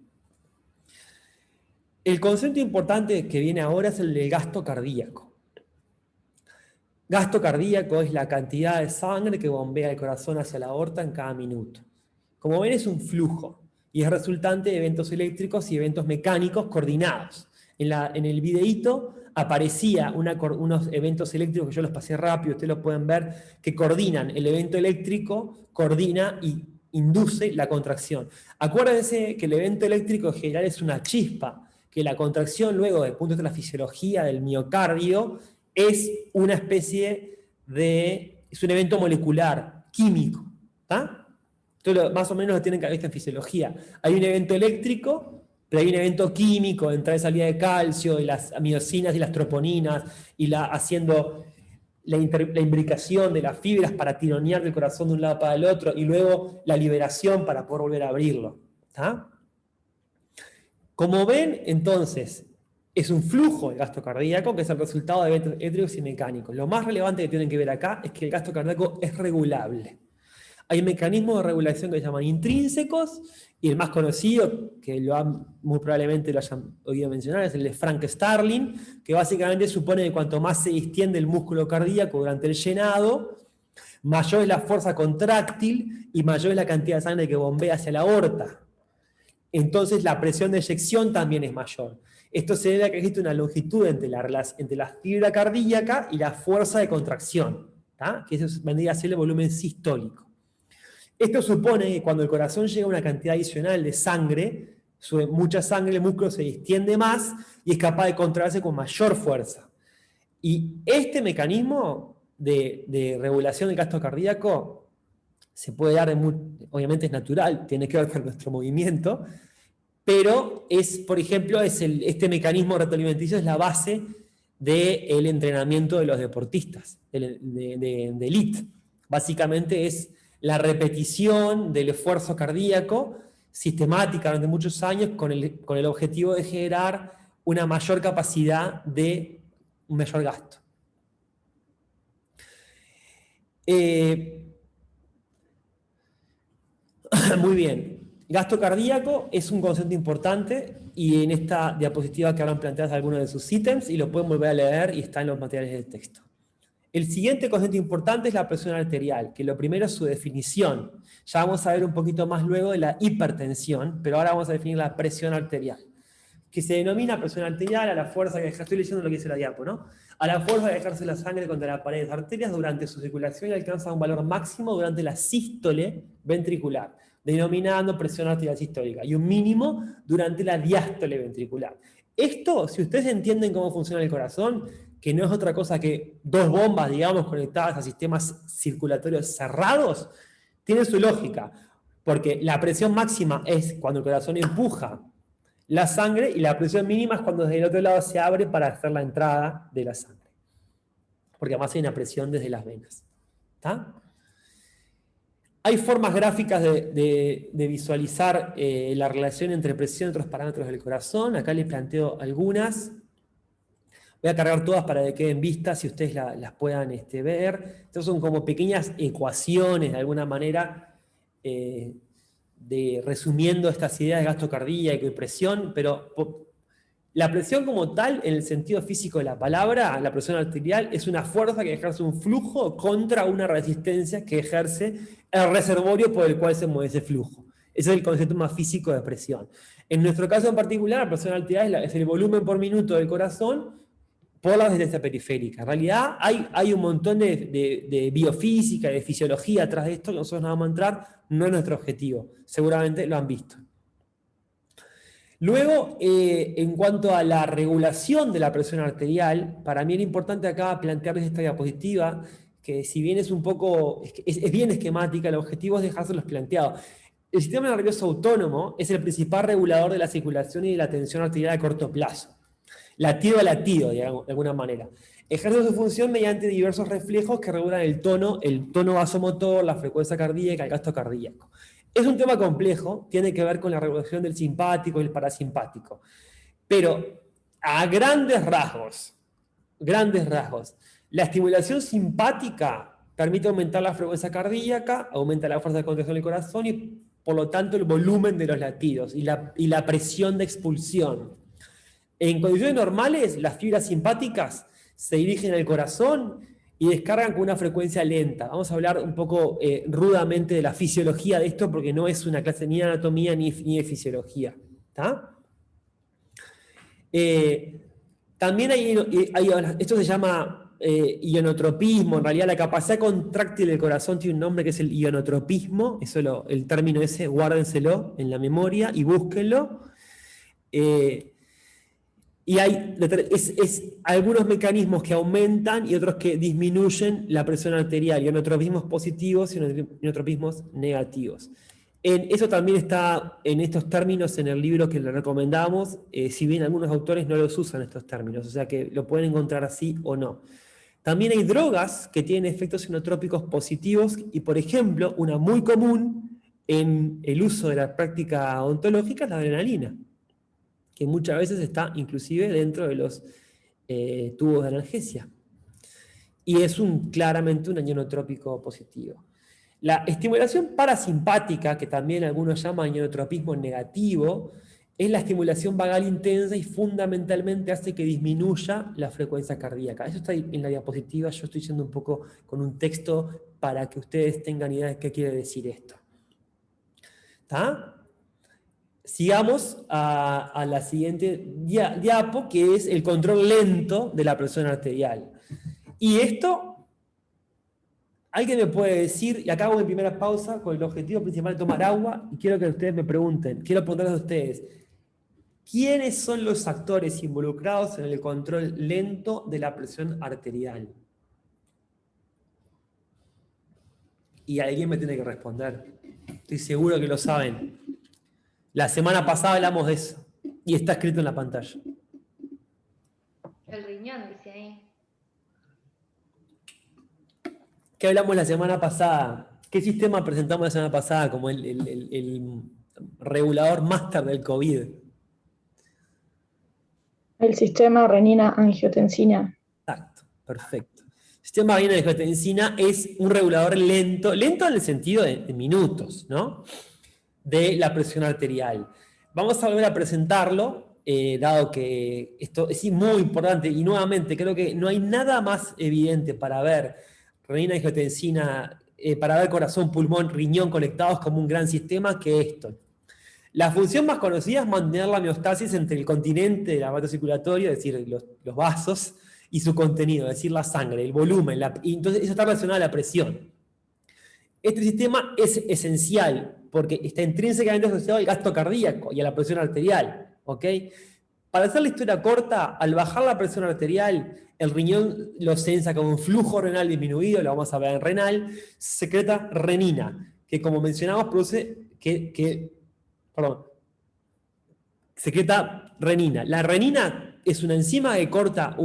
El concepto importante que viene ahora es el del gasto cardíaco. Gasto cardíaco es la cantidad de sangre que bombea el corazón hacia la aorta en cada minuto. Como ven, es un flujo y es resultante de eventos eléctricos y eventos mecánicos coordinados. En el videíto aparecía unos eventos eléctricos que yo los pasé rápido, ustedes lo pueden ver, que coordinan. El evento eléctrico coordina y induce la contracción. Acuérdense que el evento eléctrico en general es una chispa, que la contracción luego, desde el punto de vista de la fisiología del miocardio, es una especie es un evento molecular, químico. ¿Tá? Entonces, más o menos lo tienen que ver en fisiología. Hay un evento eléctrico, pero hay un evento químico, entrada y salida de calcio, y las miocinas y las troponinas, y haciendo la imbricación de las fibras para tironear del corazón de un lado para el otro, y luego la liberación para poder volver a abrirlo. ¿Tá? Como ven, entonces, es un flujo el gasto cardíaco que es el resultado de eventos eléctricos y mecánicos. Lo más relevante que tienen que ver acá es que el gasto cardíaco es regulable. Hay mecanismos de regulación que se llaman intrínsecos, y el más conocido, que muy probablemente lo hayan oído mencionar, es el de Frank Starling, que básicamente supone que cuanto más se distiende el músculo cardíaco durante el llenado, mayor es la fuerza contráctil y mayor es la cantidad de sangre que bombea hacia la aorta. Entonces la presión de eyección también es mayor. Esto se debe a que existe una longitud entre la fibra cardíaca y la fuerza de contracción, ¿tá? Que eso vendría a ser el volumen sistólico. Esto supone que cuando el corazón llega a una cantidad adicional de sangre, mucha sangre, el músculo se distiende más y es capaz de contraerse con mayor fuerza. Y este mecanismo de regulación del gasto cardíaco se puede dar, obviamente es natural, tiene que ver con nuestro movimiento, pero por ejemplo, este mecanismo retroalimenticio es la base del entrenamiento de los deportistas, de elite. Básicamente es la repetición del esfuerzo cardíaco sistemática durante muchos años con el objetivo de generar una mayor capacidad de un mayor gasto. Muy bien. Gasto cardíaco es un concepto importante y en esta diapositiva quedaron planteadas algunos de sus ítems y lo pueden volver a leer y está en los materiales de texto. El siguiente concepto importante es la presión arterial, que lo primero es su definición. Ya vamos a ver un poquito más luego de la hipertensión, pero ahora vamos a definir la presión arterial, que se denomina presión arterial a la fuerza que estoy leyendo lo que dice la diapo, ¿no? A la fuerza que ejerce la sangre contra las paredes de arterias durante su circulación y alcanza un valor máximo durante la sístole ventricular, denominando presión arterial sistólica, y un mínimo durante la diástole ventricular. Esto, si ustedes entienden cómo funciona el corazón, que no es otra cosa que dos bombas, digamos, conectadas a sistemas circulatorios cerrados, tiene su lógica, porque la presión máxima es cuando el corazón empuja la sangre y la presión mínima es cuando desde el otro lado se abre para hacer la entrada de la sangre, porque además hay una presión desde las venas. ¿Está? Hay formas gráficas de visualizar la relación entre presión y otros parámetros del corazón. Acá les planteo algunas. Voy a cargar todas para que queden vistas y ustedes las puedan ver. Estas son como pequeñas ecuaciones, de alguna manera, resumiendo estas ideas de gasto cardíaco y presión, pero la presión como tal, en el sentido físico de la palabra, la presión arterial, es una fuerza que ejerce un flujo contra una resistencia que ejerce el reservorio por el cual se mueve ese flujo. Ese es el concepto más físico de presión. En nuestro caso en particular, la presión arterial es el volumen por minuto del corazón por la resistencia periférica. En realidad hay un montón de biofísica, de fisiología atrás de esto, que nosotros no vamos a entrar, no es nuestro objetivo. Seguramente lo han visto. Luego, en cuanto a la regulación de la presión arterial, para mí era importante acá plantearles esta diapositiva, que si bien es un poco, es bien esquemática, el objetivo es dejárselos planteados. El sistema nervioso autónomo es el principal regulador de la circulación y de la tensión arterial a corto plazo. Latido a latido, digamos, de alguna manera. Ejerce su función mediante diversos reflejos que regulan el tono vasomotor, la frecuencia cardíaca, el gasto cardíaco. Es un tema complejo, tiene que ver con la regulación del simpático y el parasimpático. Pero a grandes rasgos, la estimulación simpática permite aumentar la frecuencia cardíaca, aumenta la fuerza de contracción del corazón y por lo tanto el volumen de los latidos y la presión de expulsión. En condiciones normales, las fibras simpáticas se dirigen al corazón y descargan con una frecuencia lenta. Vamos a hablar un poco rudamente de la fisiología de esto, porque no es una clase ni de anatomía ni de fisiología. ¿Tá? También esto se llama ionotropismo. En realidad la capacidad contráctil del corazón tiene un nombre que es el ionotropismo. El término ese, guárdenselo en la memoria y búsquenlo. Y hay algunos mecanismos que aumentan y otros que disminuyen la presión arterial, ionotropismos positivos y ionotropismos negativos. Eso también está en estos términos en el libro que le recomendamos, si bien algunos autores no los usan estos términos, o sea que lo pueden encontrar así o no. También hay drogas que tienen efectos inotrópicos positivos y, por ejemplo, una muy común en el uso de la práctica ontológica es la adrenalina, que muchas veces está inclusive dentro de los tubos de analgesia. Y es claramente un ionotrópico positivo. La estimulación parasimpática, que también algunos llaman ionotropismo negativo, es la estimulación vagal intensa y fundamentalmente hace que disminuya la frecuencia cardíaca. Eso está en la diapositiva, yo estoy yendo un poco con un texto para que ustedes tengan idea de qué quiere decir esto. ¿Está? Sigamos a la siguiente diapo, que es el control lento de la presión arterial. Y esto, alguien me puede decir, y acá hago mi primera pausa con el objetivo principal de tomar agua, y quiero que ustedes me pregunten, quiero preguntarles a ustedes, ¿quiénes son los actores involucrados en el control lento de la presión arterial? Y alguien me tiene que responder. Estoy seguro que lo saben. La semana pasada hablamos de eso, y está escrito en la pantalla. El riñón, dice ahí. ¿Qué hablamos la semana pasada? ¿Qué sistema presentamos la semana pasada como el regulador máster del COVID? El sistema renina-angiotensina. Exacto, perfecto. El sistema renina-angiotensina es un regulador lento en el sentido de minutos, ¿no? De la presión arterial. Vamos a volver a presentarlo, dado que esto es muy importante, y nuevamente creo que no hay nada más evidente para ver renina-angiotensina, para ver corazón, pulmón, riñón conectados como un gran sistema que esto. La función más conocida es mantener la homeostasis entre el continente del aparato circulatorio, es decir, los vasos, y su contenido, es decir, la sangre, el volumen, y entonces eso está relacionado a la presión. Este sistema es esencial porque está intrínsecamente asociado al gasto cardíaco y a la presión arterial, ¿ok? Para hacer la historia corta, al bajar la presión arterial, el riñón lo sensa como un flujo renal disminuido, lo vamos a ver en renal, secreta renina, que como mencionamos produce secreta renina. La renina es una enzima que corta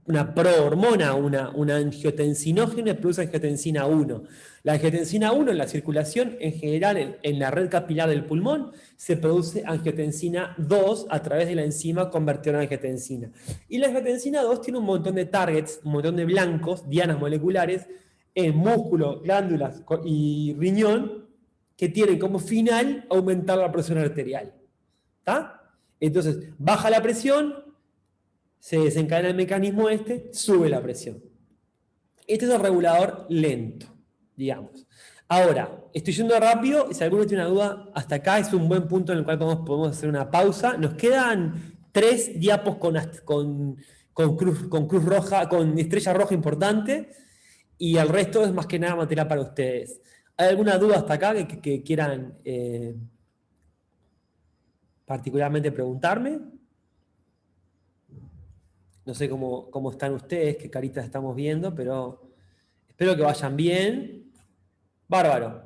una prohormona, una angiotensinógena y produce angiotensina 1. La angiotensina 1 en la circulación, en general en la red capilar del pulmón, se produce angiotensina 2 a través de la enzima convertidora de angiotensina. Y la angiotensina 2 tiene un montón de targets, un montón de blancos, dianas moleculares, en músculo, glándulas y riñón, que tienen como final aumentar la presión arterial. ¿Está? Entonces, baja la presión, se desencadena el mecanismo sube la presión. Este es el regulador lento, digamos. Ahora, estoy yendo rápido, y si alguno tiene una duda, hasta acá es un buen punto en el cual podemos hacer una pausa. Nos quedan 3 diapos con cruz roja, con estrella roja importante, y el resto es más que nada material para ustedes. ¿Hay alguna duda hasta acá que quieran particularmente preguntarme? No sé cómo están ustedes, qué caritas estamos viendo, pero espero que vayan bien. Bárbaro.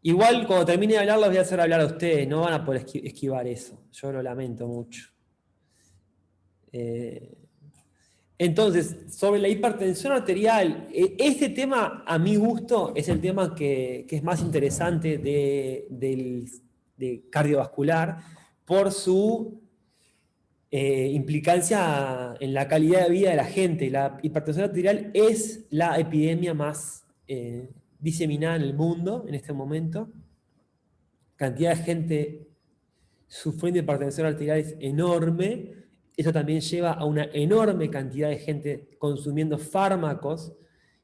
Igual cuando termine de hablar los voy a hacer hablar a ustedes, no van a poder esquivar eso. Yo lo lamento mucho. Entonces, sobre la hipertensión arterial, este tema a mi gusto es el tema que es más interesante de cardiovascular por su implicancia en la calidad de vida de la gente. La hipertensión arterial es la epidemia más diseminada en el mundo en este momento. Cantidad de gente sufriendo hipertensión arterial es enorme. Eso también lleva a una enorme cantidad de gente consumiendo fármacos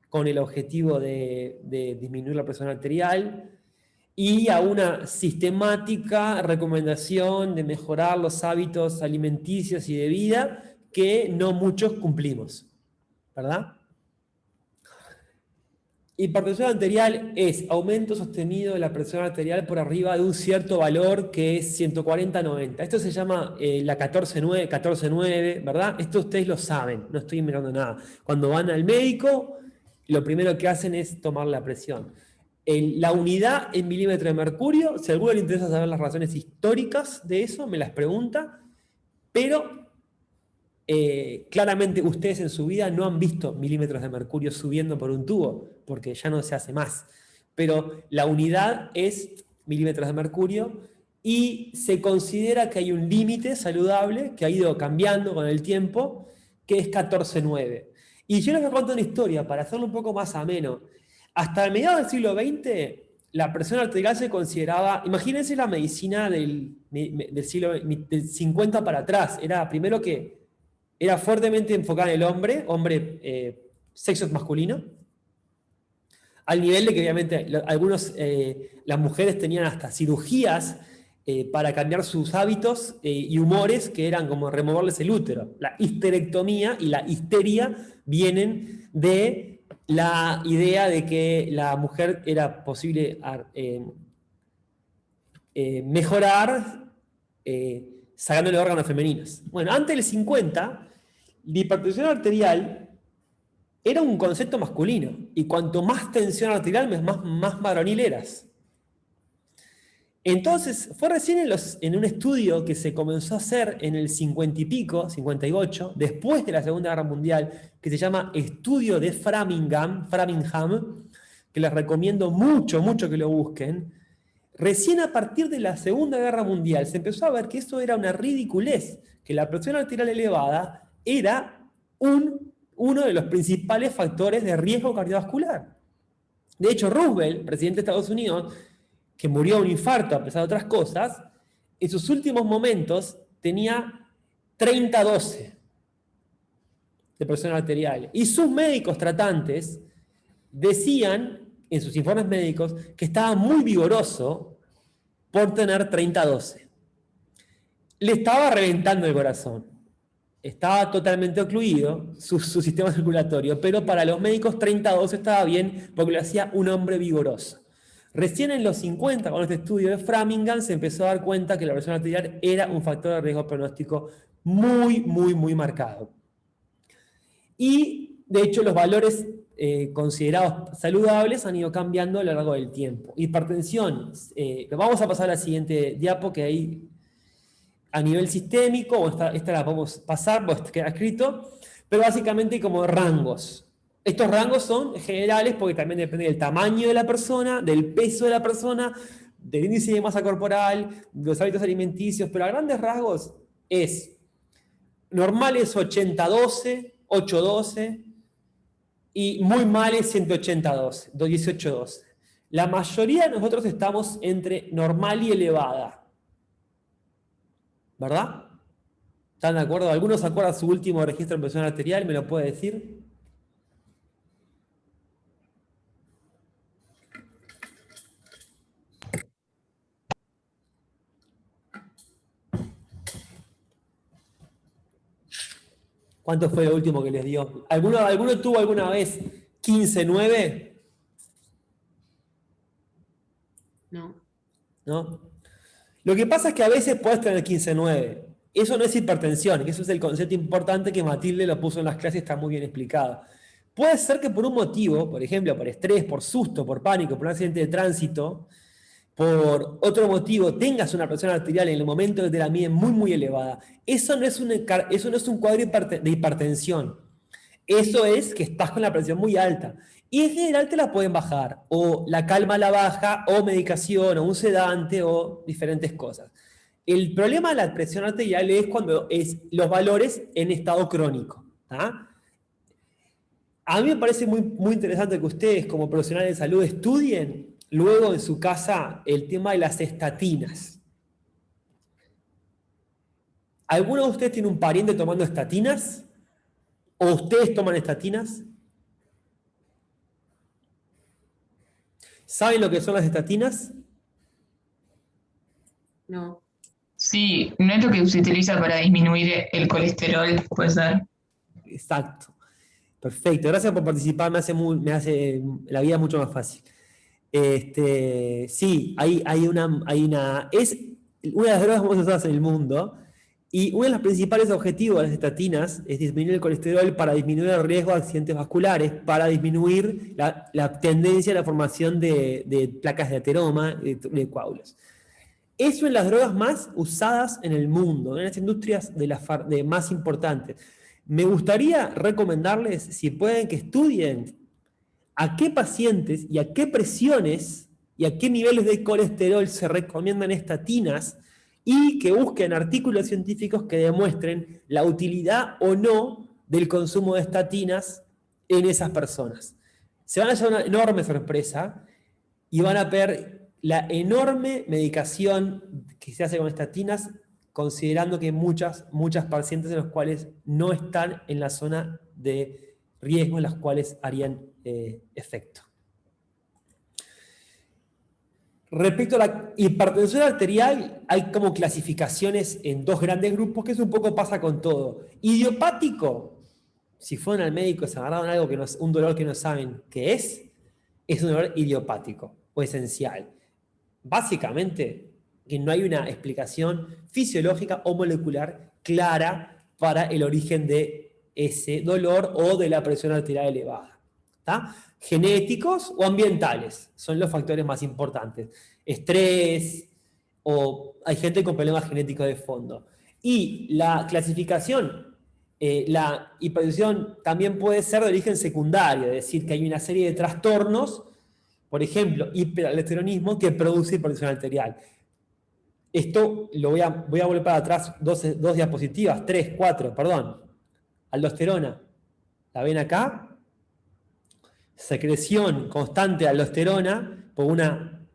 con el objetivo de disminuir la presión arterial, y a una sistemática recomendación de mejorar los hábitos alimenticios y de vida que no muchos cumplimos, ¿verdad? Hipertensión arterial es aumento sostenido de la presión arterial por arriba de un cierto valor que es 140-90. Esto se llama la 14-9, ¿verdad? Esto ustedes lo saben, no estoy inventando nada. Cuando van al médico, lo primero que hacen es tomar la presión. La unidad en milímetro de mercurio, si a alguno le interesa saber las razones históricas de eso, me las pregunta, pero Claramente ustedes en su vida no han visto milímetros de mercurio subiendo por un tubo, porque ya no se hace más. Pero la unidad es milímetros de mercurio y se considera que hay un límite saludable que ha ido cambiando con el tiempo, que es 14,9. Y yo les voy a contar una historia para hacerlo un poco más ameno. Hasta el mediados del siglo XX, la presión arterial se consideraba, imagínense la medicina del siglo del 50 para atrás, era primero que era fuertemente enfocada en el hombre, sexo masculino, al nivel de que obviamente las mujeres tenían hasta cirugías para cambiar sus hábitos y humores, que eran como removerles el útero. La histerectomía y la histeria vienen de la idea de que la mujer era posible mejorar sacándole órganos femeninos. Bueno, antes del 50, la hipertensión arterial era un concepto masculino, y cuanto más tensión arterial, más varonil eras. Entonces, fue recién en un estudio que se comenzó a hacer en el 50 y pico, 58, después de la Segunda Guerra Mundial, que se llama Estudio de Framingham, que les recomiendo mucho, mucho que lo busquen. Recién a partir de la Segunda Guerra Mundial se empezó a ver que eso era una ridiculez, que la presión arterial elevada era uno de los principales factores de riesgo cardiovascular. De hecho, Roosevelt, presidente de Estados Unidos, que murió de un infarto a pesar de otras cosas, en sus últimos momentos tenía 30-12 de presión arterial. Y sus médicos tratantes decían en sus informes médicos que estaba muy vigoroso por tener 30-12. Le estaba reventando el corazón. Estaba totalmente ocluido su sistema circulatorio, pero para los médicos 30-12 estaba bien porque lo hacía un hombre vigoroso. Recién en los 50, con este estudio de Framingham, se empezó a dar cuenta que la presión arterial era un factor de riesgo pronóstico muy, muy, muy marcado. Y, de hecho, los valores considerados saludables han ido cambiando a lo largo del tiempo. Hipertensión, vamos a pasar a la siguiente diapo, que ahí a nivel sistémico, o esta la podemos pasar, pues queda escrito, pero básicamente como rangos. Estos rangos son generales porque también depende del tamaño de la persona, del peso de la persona, del índice de masa corporal, de los hábitos alimenticios, pero a grandes rasgos es normal es 80-12, 8-12, y muy mal es 180-12, 18-12. La mayoría de nosotros estamos entre normal y elevada. ¿Verdad? ¿Están de acuerdo? ¿Algunos se acuerdan su último registro de presión arterial? ¿Me lo puede decir? ¿Cuánto fue lo último que les dio? ¿Alguno tuvo alguna vez 15-9? No. ¿No? Lo que pasa es que a veces podés tener 15-9. Eso no es hipertensión, que eso es el concepto importante que Matilde lo puso en las clases, está muy bien explicado. Puede ser que por un motivo, por ejemplo, por estrés, por susto, por pánico, por un accidente de tránsito, por otro motivo tengas una presión arterial en el momento que te la miden muy, muy elevada. Eso no es un cuadro de hipertensión. Eso es que estás con la presión muy alta. Y en general te la pueden bajar. O la calma la baja, o medicación, o un sedante, o diferentes cosas. El problema de la presión arterial es cuando es los valores en estado crónico. ¿Tá? A mí me parece muy, muy interesante que ustedes, como profesionales de salud, estudien luego en su casa el tema de las estatinas. ¿Alguno de ustedes tiene un pariente tomando estatinas? ¿O ustedes toman estatinas? ¿Saben lo que son las estatinas? No. Sí, no es lo que se utiliza para disminuir el colesterol, puede ser. Exacto. Perfecto. Gracias por participar, me hace la vida mucho más fácil. Sí, es una de las drogas más usadas en el mundo, y uno de los principales objetivos de las estatinas es disminuir el colesterol para disminuir el riesgo de accidentes vasculares, para disminuir la tendencia a la formación de placas de ateroma, de coágulos. Es una de las drogas más usadas en el mundo, en las industrias más importantes. Me gustaría recomendarles, si pueden, que estudien a qué pacientes y a qué presiones y a qué niveles de colesterol se recomiendan estatinas y que busquen artículos científicos que demuestren la utilidad o no del consumo de estatinas en esas personas. Se van a llevar una enorme sorpresa y van a ver la enorme medicación que se hace con estatinas, considerando que muchas pacientes en los cuales no están en la zona de riesgo en las cuales harían efecto. Respecto a la hipertensión arterial, hay como clasificaciones en dos grandes grupos, que eso un poco pasa con todo. Idiopático, si fueron al médico y se agarraron algo un dolor que no saben qué es un dolor idiopático o esencial. Básicamente, que no hay una explicación fisiológica o molecular clara para el origen de ese dolor o de la presión arterial elevada. ¿Tá? Genéticos o ambientales son los factores más importantes. Estrés, o hay gente con problemas genéticos de fondo. Y la clasificación, la hipertensión también puede ser de origen secundario, es decir, que hay una serie de trastornos, por ejemplo, hiperaldosteronismo, que produce hipertensión arterial. Esto lo voy a volver para atrás dos diapositivas, 3, 4, perdón. Aldosterona, ¿la ven acá? Secreción constante de aldosterona por una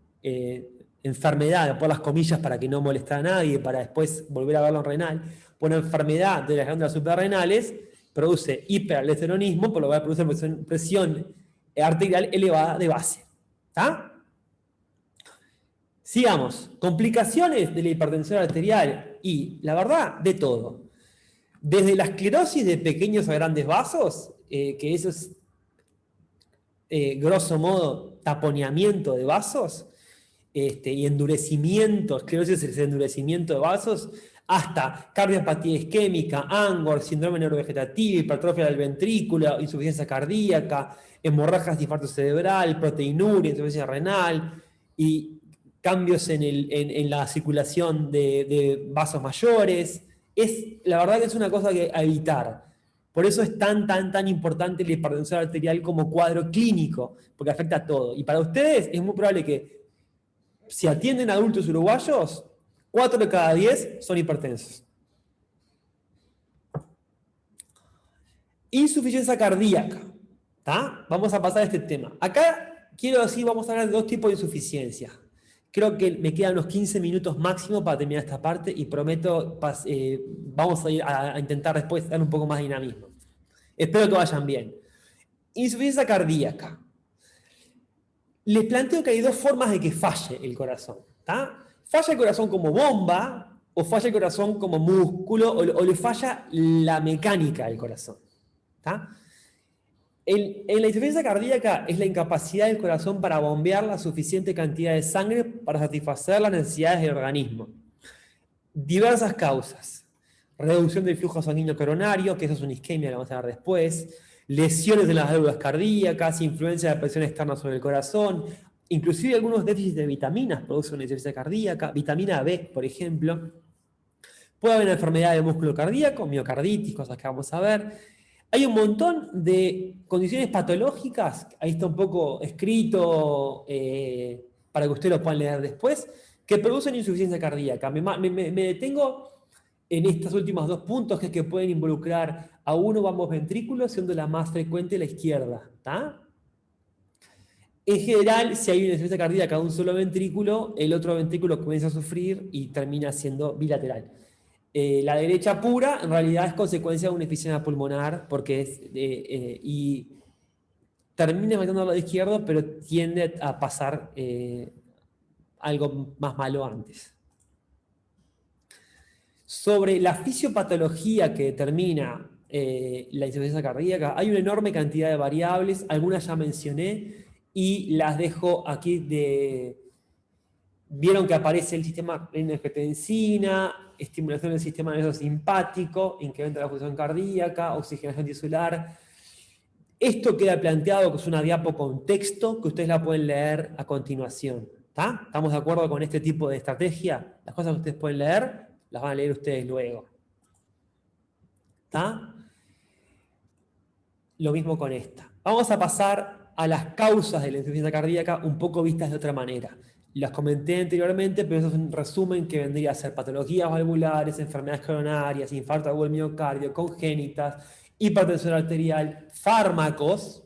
enfermedad, por las comillas para que no moleste a nadie, para después volver a verlo en renal, por una enfermedad de las glándulas suprarrenales, produce hiperaldosteronismo, por lo cual produce presión arterial elevada de base. ¿Está? Sigamos. Complicaciones de la hipertensión arterial y, la verdad, de todo. Desde la esclerosis de pequeños a grandes vasos, que eso es grosso modo, taponeamiento de vasos y endurecimiento, esclerosis es el endurecimiento de vasos, hasta cardiopatía isquémica, ANGOR, síndrome neurovegetativo, hipertrofia del ventrículo, insuficiencia cardíaca, hemorragias de infarto cerebral, proteinuria, insuficiencia renal y cambios en la circulación de vasos mayores. La verdad que es una cosa que a evitar. Por eso es tan importante la hipertensión arterial como cuadro clínico, porque afecta a todo. Y para ustedes es muy probable que, si atienden a adultos uruguayos, 4 de cada 10 son hipertensos. Insuficiencia cardíaca. ¿Tá? Vamos a pasar a este tema. Acá quiero decir, vamos a hablar de dos tipos de insuficiencia. Creo que me quedan unos 15 minutos máximo para terminar esta parte y prometo, vamos a ir a intentar después dar un poco más de dinamismo. Espero que vayan bien. Insuficiencia cardíaca. Les planteo que hay dos formas de que falle el corazón. ¿Tá? Falla el corazón como bomba, o falla el corazón como músculo, o le falla la mecánica del corazón. ¿Tá? En la insuficiencia cardíaca es la incapacidad del corazón para bombear la suficiente cantidad de sangre para satisfacer las necesidades del organismo. Diversas causas. Reducción del flujo sanguíneo coronario, que eso es una isquemia, que vamos a ver después. Lesiones de las válvulas cardíacas, influencia de la presión externa sobre el corazón, inclusive algunos déficits de vitaminas producen una insuficiencia cardíaca, vitamina B, por ejemplo. Puede haber una enfermedad del músculo cardíaco, miocarditis, cosas que vamos a ver. Hay un montón de condiciones patológicas, ahí está un poco escrito para que ustedes lo puedan leer después, que producen insuficiencia cardíaca. Me detengo en estos últimos dos puntos, que es que pueden involucrar a uno o ambos ventrículos, siendo la más frecuente la izquierda. ¿Tá? En general, si hay una insuficiencia cardíaca de un solo ventrículo, el otro ventrículo comienza a sufrir y termina siendo bilateral. La derecha pura en realidad es consecuencia de una efisema pulmonar porque y termina metiendo al lado izquierdo, pero tiende a pasar algo más malo antes. Sobre la fisiopatología que determina la insuficiencia cardíaca, hay una enorme cantidad de variables, algunas ya mencioné y las dejo aquí Vieron que aparece el sistema de angiotensina, estimulación del sistema nervioso simpático, incremento de la función cardíaca, oxigenación tisular. Esto queda planteado, que es una diapo con texto, que ustedes la pueden leer a continuación. ¿Está? ¿Estamos de acuerdo con este tipo de estrategia? Las cosas que ustedes pueden leer, las van a leer ustedes luego. ¿Está? Lo mismo con esta. Vamos a pasar a las causas de la insuficiencia cardíaca un poco vistas de otra manera. Las comenté anteriormente, pero eso es un resumen que vendría a ser patologías valvulares, enfermedades coronarias, infarto agudo del miocardio, congénitas, hipertensión arterial, fármacos.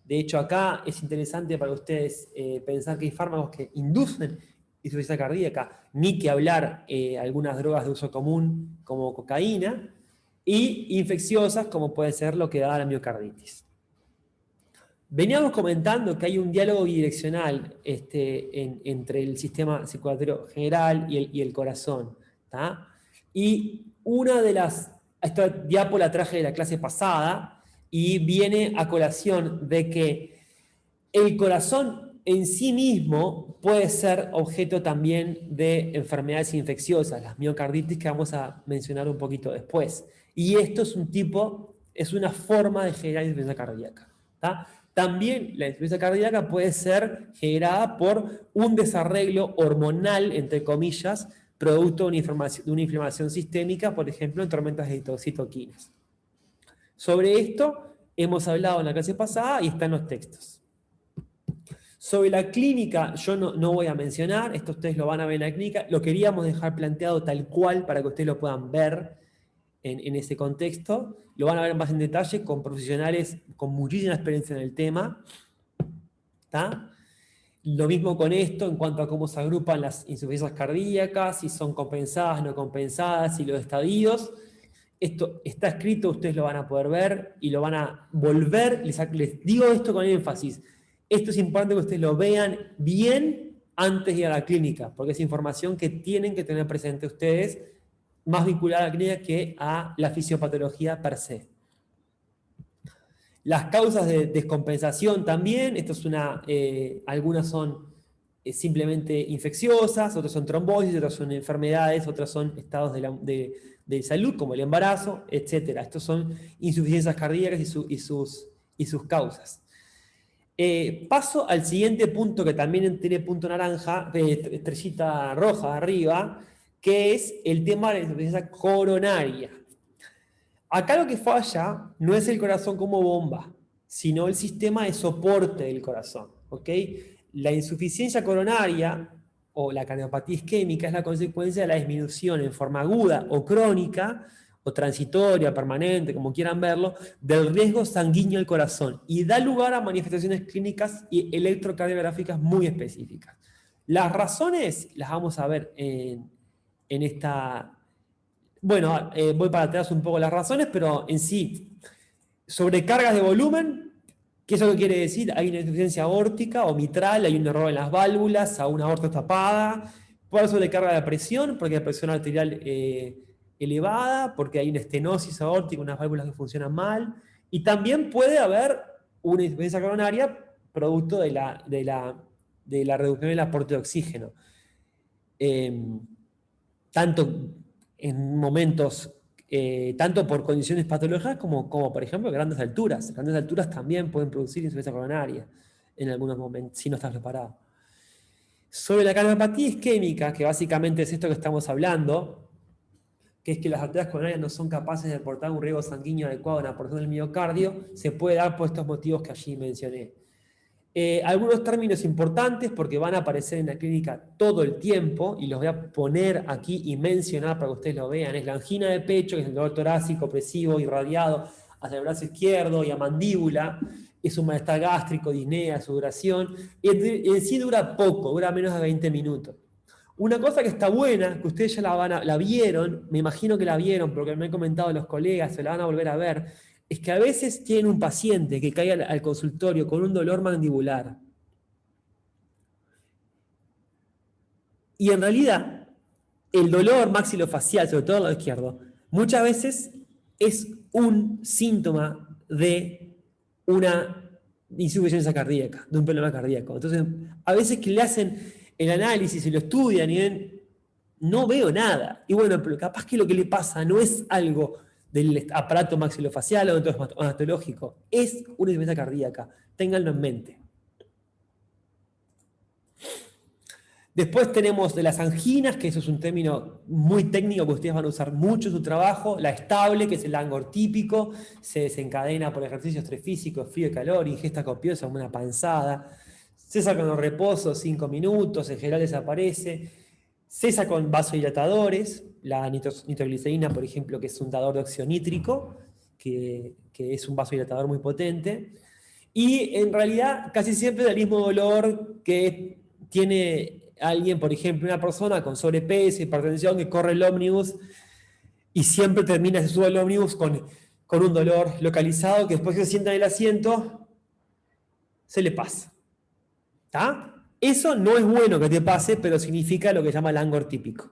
De hecho, acá es interesante para ustedes pensar que hay fármacos que inducen insuficiencia cardíaca, ni que hablar algunas drogas de uso común como cocaína, y infecciosas como puede ser lo que da la miocarditis. Veníamos comentando que hay un diálogo bidireccional entre el sistema circulatorio general y el corazón. ¿Tá? Y una de las... Esta diapo la traje de la clase pasada y viene a colación de que el corazón en sí mismo puede ser objeto también de enfermedades infecciosas, las miocarditis que vamos a mencionar un poquito después. Y esto es una forma de generar insuficiencia cardíaca. ¿Tá? También la insuficiencia cardíaca puede ser generada por un desarreglo hormonal, entre comillas, producto de una inflamación sistémica, por ejemplo, en tormentas de citoquinas. Sobre esto hemos hablado en la clase pasada y están los textos. Sobre la clínica, yo no voy a mencionar, esto ustedes lo van a ver en la clínica, lo queríamos dejar planteado tal cual para que ustedes lo puedan ver en ese contexto. Lo van a ver más en detalle con profesionales con muchísima experiencia en el tema. ¿Tá? Lo mismo con esto en cuanto a cómo se agrupan las insuficiencias cardíacas, si son compensadas, no compensadas, y los estadios. Esto está escrito, ustedes lo van a poder ver y lo van a volver. Les digo esto con énfasis. Esto es importante que ustedes lo vean bien antes de ir a la clínica, porque es información que tienen que tener presente ustedes, más vinculada a la clínica que a la fisiopatología per se. Las causas de descompensación también, algunas son simplemente infecciosas, otras son trombosis, otras son enfermedades, otras son estados de salud, como el embarazo, etc. Estos son insuficiencias cardíacas y sus causas. Paso al siguiente punto, que también tiene punto naranja, estrellita roja arriba, que es el tema de la insuficiencia coronaria. Acá lo que falla no es el corazón como bomba, sino el sistema de soporte del corazón. ¿Okay? La insuficiencia coronaria o la cardiopatía isquémica es la consecuencia de la disminución en forma aguda o crónica, o transitoria, permanente, como quieran verlo, del riesgo sanguíneo del corazón y da lugar a manifestaciones clínicas y electrocardiográficas muy específicas. Las razones las vamos a ver en esta... Bueno, voy para atrás un poco las razones, pero en sí, sobrecargas de volumen, ¿qué es lo que quiere decir? Hay una insuficiencia aórtica o mitral, hay un error en las válvulas, a una aorta tapada, puede haber sobrecarga de presión, porque hay presión arterial elevada, porque hay una estenosis aórtica, unas válvulas que funcionan mal, y también puede haber una insuficiencia coronaria producto de la reducción del aporte de oxígeno. Tanto en momentos, tanto por condiciones patológicas como por ejemplo grandes alturas. Grandes alturas también pueden producir insuficiencia coronaria en algunos momentos, si no estás preparado. Sobre la cardiopatía isquémica, que básicamente es esto que estamos hablando, que es que las arterias coronarias no son capaces de aportar un riego sanguíneo adecuado en la porción del miocardio, se puede dar por estos motivos que allí mencioné. Algunos términos importantes porque van a aparecer en la clínica todo el tiempo y los voy a poner aquí y mencionar para que ustedes lo vean. Es la angina de pecho, que es el dolor torácico opresivo irradiado hacia el brazo izquierdo y a mandíbula. Es un malestar gástrico, disnea, sudoración. Y en sí dura poco, dura menos de 20 minutos. Una cosa que está buena, que ustedes ya la vieron, me imagino que la vieron porque me han comentado los colegas, se la van a volver a ver, es que a veces tienen un paciente que cae al consultorio con un dolor mandibular. Y en realidad, el dolor maxilofacial, sobre todo el lado izquierdo, muchas veces es un síntoma de una insuficiencia cardíaca, de un problema cardíaco. Entonces, a veces que le hacen el análisis y lo estudian y ven, no veo nada. Y bueno, pero capaz que lo que le pasa no es algo del aparato maxilofacial o hematológico, es una insuficiencia cardíaca. Ténganlo en mente. Después tenemos de las anginas, que eso es un término muy técnico que ustedes van a usar mucho en su trabajo. La estable, que es el langor típico, se desencadena por ejercicio estrés físico, frío y calor, ingesta copiosa, una panzada. Cesa con los reposos 5 minutos, en general desaparece. Cesa con vasodilatadores, la nitroglicerina, por ejemplo, que es un dador de óxido nítrico, que es un vasodilatador muy potente. Y en realidad casi siempre da el mismo dolor que tiene alguien, por ejemplo, una persona con sobrepeso, hipertensión, que corre el ómnibus y siempre termina, se sube al ómnibus con un dolor localizado que después que se sienta en el asiento, se le pasa. ¿Está? Eso no es bueno que te pase, pero significa lo que se llama el langor típico.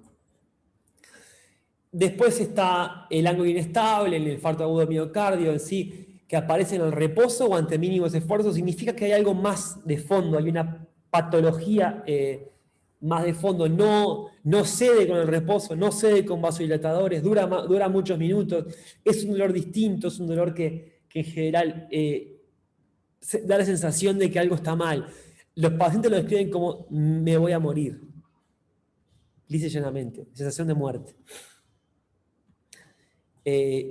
Después está el langor inestable, el infarto agudo de miocardio en sí, que aparece en el reposo o ante mínimos esfuerzos. Significa que hay algo más de fondo, hay una patología más de fondo. No cede con el reposo, no cede con vasodilatadores, dura muchos minutos. Es un dolor distinto, es un dolor que en general da la sensación de que algo está mal. Los pacientes lo describen como me voy a morir. Lisa y llanamente, sensación de muerte.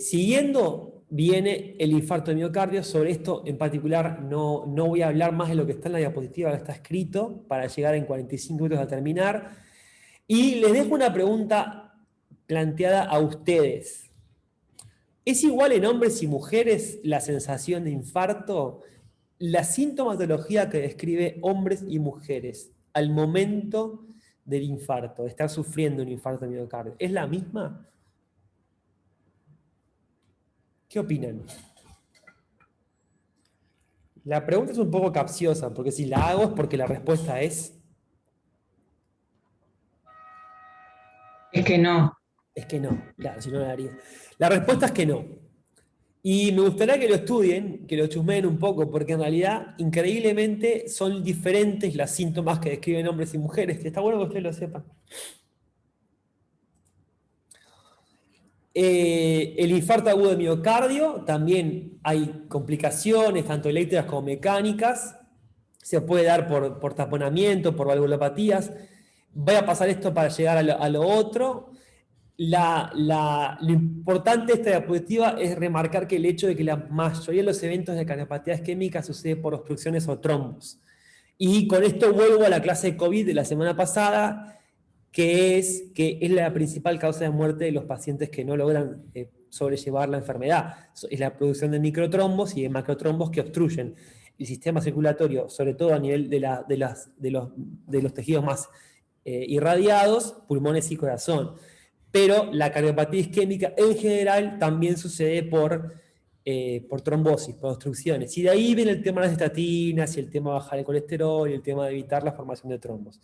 Siguiendo viene el infarto de miocardio. Sobre esto en particular no voy a hablar más de lo que está en la diapositiva que está escrito para llegar en 45 minutos a terminar. Y les dejo una pregunta planteada a ustedes. ¿Es igual en hombres y mujeres la sensación de infarto? La sintomatología que describe hombres y mujeres al momento del infarto, de estar sufriendo un infarto de miocardio, ¿es la misma? ¿Qué opinan? La pregunta es un poco capciosa, porque si la hago es porque la respuesta es... Es que no. Es que no, claro, si no la haría. La respuesta es que no. Y me gustaría que lo estudien, que lo chusmeen un poco, porque en realidad, increíblemente, son diferentes las síntomas que describen hombres y mujeres, que está bueno que ustedes lo sepan. El infarto agudo de miocardio, también hay complicaciones, tanto eléctricas como mecánicas. Se puede dar por taponamiento, por valvulopatías. Voy a pasar esto para llegar a lo otro. Lo importante de esta diapositiva es remarcar que el hecho de que la mayoría de los eventos de cardiopatía isquémica sucede por obstrucciones o trombos. Y con esto vuelvo a la clase de COVID de la semana pasada, que es la principal causa de muerte de los pacientes que no logran sobrellevar la enfermedad. Es la producción de microtrombos y de macrotrombos que obstruyen el sistema circulatorio, sobre todo a nivel de los tejidos más irradiados, pulmones y corazón. Pero la cardiopatía isquémica en general también sucede por trombosis, por obstrucciones. Y de ahí viene el tema de las estatinas, y el tema de bajar el colesterol, y el tema de evitar la formación de trombos.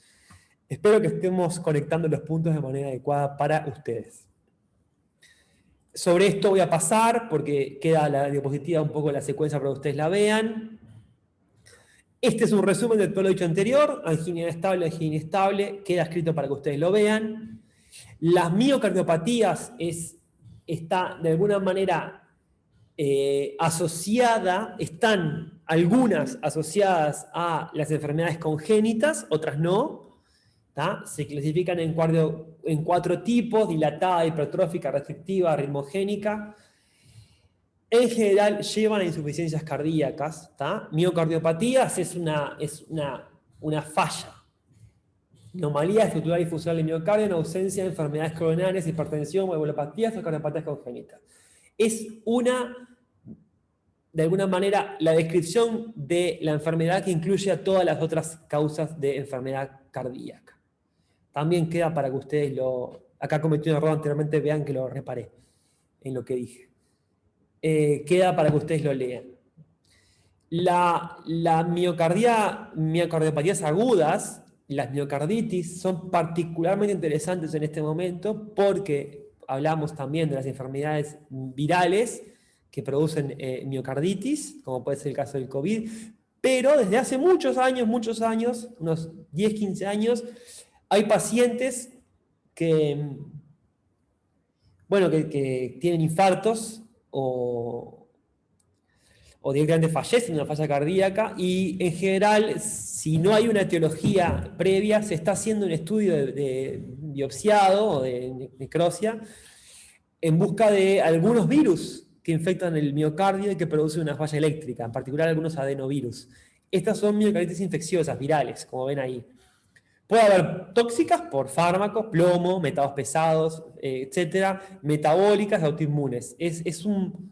Espero que estemos conectando los puntos de manera adecuada para ustedes. Sobre esto voy a pasar, porque queda la diapositiva un poco en la secuencia para que ustedes la vean. Este es un resumen de todo lo dicho anterior. Angina estable, angina inestable, queda escrito para que ustedes lo vean. Las miocardiopatías está de alguna manera están algunas asociadas a las enfermedades congénitas, otras no. Se clasifican en 4 tipos: dilatada, hipertrófica, restrictiva, ritmogénica. En general llevan a insuficiencias cardíacas. Miocardiopatías es una falla, anomalía estructural y funcional del miocardio en ausencia de enfermedades coronarias, hipertensión, valvulopatías o cardiopatías congénitas. Es de alguna manera, la descripción de la enfermedad que incluye a todas las otras causas de enfermedad cardíaca. También queda para que ustedes acá cometí un error anteriormente, vean que lo reparé en lo que dije. Queda para que ustedes lo lean. Las miocardiopatías agudas, las miocarditis, son particularmente interesantes en este momento porque hablamos también de las enfermedades virales que producen miocarditis, como puede ser el caso del COVID, pero desde hace muchos años, unos 10, 15 años, hay pacientes que tienen infartos o directamente fallecen de una falla cardíaca, y en general, si no hay una etiología previa, se está haciendo un estudio de biopsiado o de necrosia en busca de algunos virus que infectan el miocardio y que producen una falla eléctrica, en particular algunos adenovirus. Estas son miocarditis infecciosas, virales, como ven ahí. Puede haber tóxicas por fármacos, plomo, metados pesados, etcétera, metabólicas, autoinmunes. Es un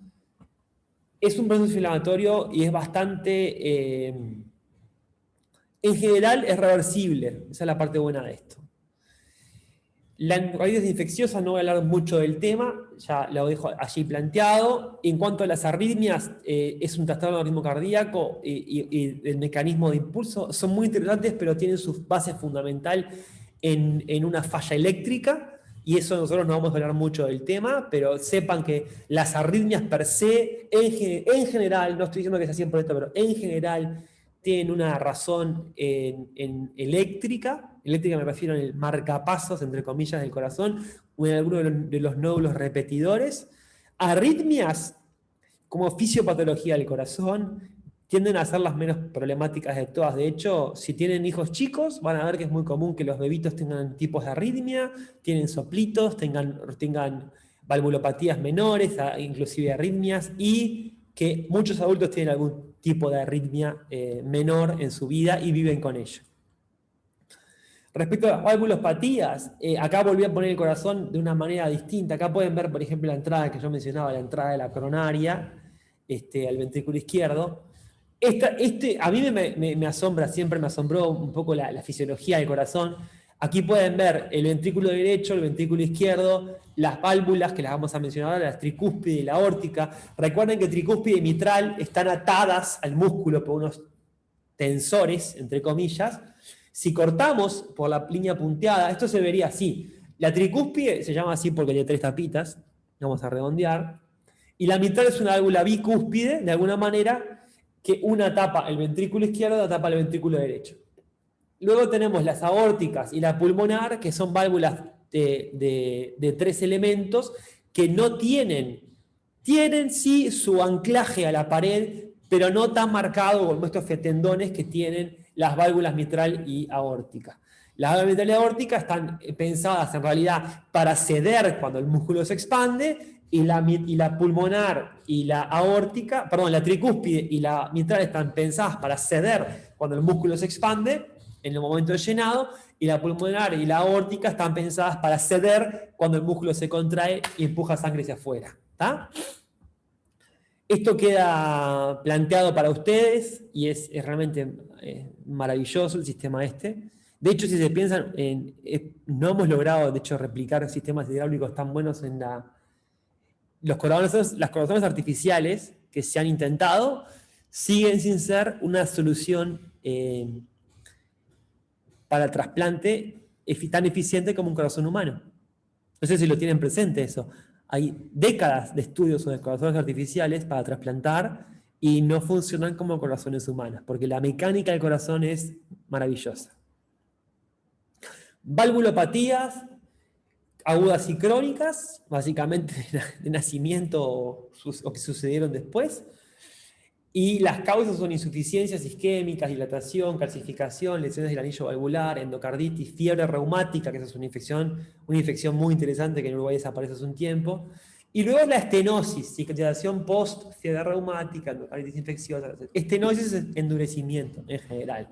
proceso inflamatorio y es bastante, en general es reversible. Esa es la parte buena de esto. La miocarditis infecciosa, no voy a hablar mucho del tema, ya lo dejo allí planteado. En cuanto a las arritmias, es un trastorno del ritmo cardíaco y el mecanismo de impulso son muy interesantes, pero tienen su base fundamental en una falla eléctrica, y eso nosotros no vamos a hablar mucho del tema, pero sepan que las arritmias per se, en general, no estoy diciendo que sea siempre esto, pero en general tienen una razón en eléctrica. Eléctrica me refiero en el marcapasos, entre comillas, del corazón, o en alguno de los nódulos repetidores. Arritmias, como fisiopatología del corazón, tienden a ser las menos problemáticas de todas. De hecho, si tienen hijos chicos, van a ver que es muy común que los bebitos tengan tipos de arritmia, tienen soplitos, tengan valvulopatías menores, inclusive arritmias, y que muchos adultos tienen algún tipo de arritmia menor en su vida y viven con ello. Respecto a las valvulopatías, acá volví a poner el corazón de una manera distinta. Acá pueden ver, por ejemplo, la entrada que yo mencionaba, la entrada de la coronaria al ventrículo izquierdo. A mí me asombra, siempre me asombró un poco la fisiología del corazón. Aquí pueden ver el ventrículo derecho, el ventrículo izquierdo, las válvulas que las vamos a mencionar ahora, la tricúspide y la aórtica. Recuerden que tricúspide y mitral están atadas al músculo por unos tensores, entre comillas. Si cortamos por la línea punteada, esto se vería así. La tricúspide se llama así porque tiene 3 tapitas, vamos a redondear, y la mitral es una válvula bicúspide, de alguna manera, que una tapa el ventrículo izquierdo y otra tapa el ventrículo derecho. Luego tenemos las aórticas y la pulmonar, que son válvulas de 3 elementos que no tienen sí su anclaje a la pared, pero no tan marcado como estos tendones que tienen las válvulas mitral y aórtica. Las válvulas mitral y aórtica están pensadas en realidad para ceder cuando el músculo se expande, y la pulmonar y la aórtica, perdón, la tricúspide y la mitral están pensadas para ceder cuando el músculo se expande en el momento de llenado, y la pulmonar y la aórtica están pensadas para ceder cuando el músculo se contrae y empuja sangre hacia afuera. ¿Está? Esto queda planteado para ustedes y es realmente maravilloso el sistema este. De hecho, si se piensan, no hemos logrado, de hecho, replicar sistemas hidráulicos tan buenos en las corazones artificiales que se han intentado, siguen sin ser una solución para el trasplante tan eficiente como un corazón humano. No sé si lo tienen presente eso. Hay décadas de estudios sobre corazones artificiales para trasplantar y no funcionan como corazones humanos, porque la mecánica del corazón es maravillosa. Valvulopatías agudas y crónicas, básicamente de nacimiento o que sucedieron después. Y las causas son insuficiencias isquémicas, dilatación, calcificación, lesiones del anillo valvular, endocarditis, fiebre reumática, que esa es una infección muy interesante que en Uruguay desaparece hace un tiempo. Y luego la estenosis, cicatrización post-fiebre reumática, endocarditis infecciosa. Estenosis es endurecimiento en general.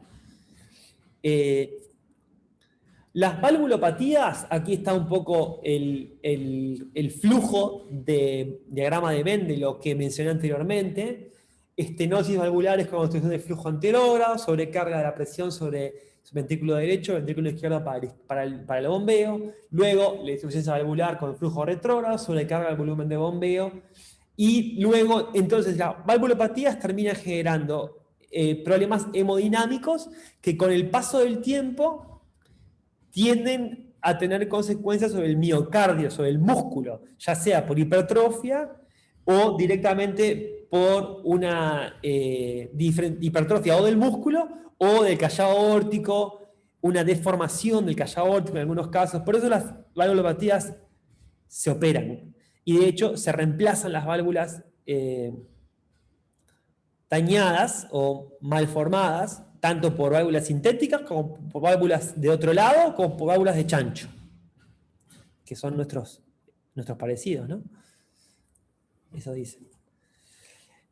Las valvulopatías, aquí está un poco el flujo de diagrama de Venn de lo que mencioné anteriormente. Estenosis valvular es con obstrucción de flujo anterógrado, sobrecarga de la presión sobre el ventrículo derecho, el ventrículo izquierdo para el bombeo. Luego, la insuficiencia valvular con flujo retrógrado, sobrecarga el volumen de bombeo. Y luego, entonces, las valvulopatías terminan generando problemas hemodinámicos que con el paso del tiempo tienden a tener consecuencias sobre el miocardio, sobre el músculo, ya sea por hipertrofia o directamente por una hipertrofia o del músculo o del callado aórtico, una deformación del callado aórtico en algunos casos. Por eso las valvulopatías se operan. Y de hecho se reemplazan las válvulas dañadas o malformadas, tanto por válvulas sintéticas como por válvulas de otro lado, como por válvulas de chancho, que son nuestros parecidos, ¿no? Eso dice.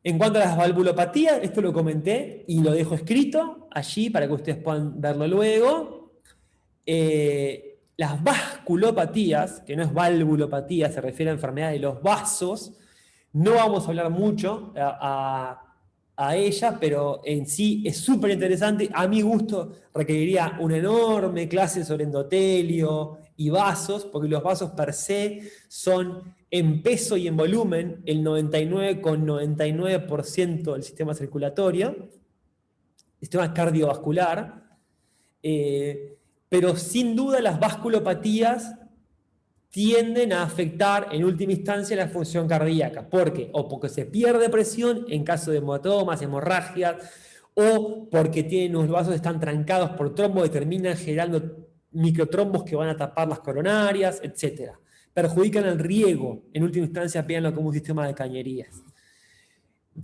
En cuanto a las valvulopatías, esto lo comenté y lo dejo escrito allí para que ustedes puedan verlo luego. Las vasculopatías, que no es valvulopatía, se refiere a enfermedad de los vasos, no vamos a hablar mucho a ella, pero en sí es súper interesante. A mi gusto requeriría una enorme clase sobre endotelio y vasos, porque los vasos per se son en peso y en volumen el 99,99% del sistema circulatorio, sistema cardiovascular, pero sin duda las vasculopatías tienden a afectar en última instancia la función cardíaca. ¿Por qué? O porque se pierde presión en caso de hematomas, hemorragias, o porque los vasos están trancados por trombos y terminan generando microtrombos que van a tapar las coronarias, etc. Perjudican el riego, en última instancia, véanlo como un sistema de cañerías.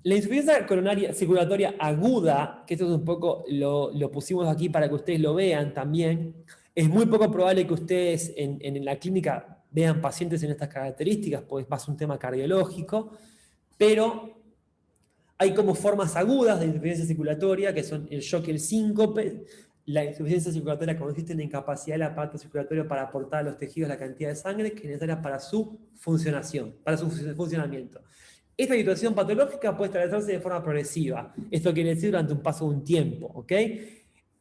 La insuficiencia coronaria circulatoria aguda, que esto es un poco, lo pusimos aquí para que ustedes lo vean también, es muy poco probable que ustedes en la clínica vean pacientes en estas características, pues es más un tema cardiológico, pero hay como formas agudas de insuficiencia circulatoria, que son el shock y el síncope. La insuficiencia circulatoria consiste en la incapacidad del aparato circulatorio para aportar a los tejidos la cantidad de sangre que es necesaria para su funcionación, para su funcionamiento. Esta situación patológica puede establecerse de forma progresiva. Esto quiere decir durante un paso de un tiempo, ¿ok?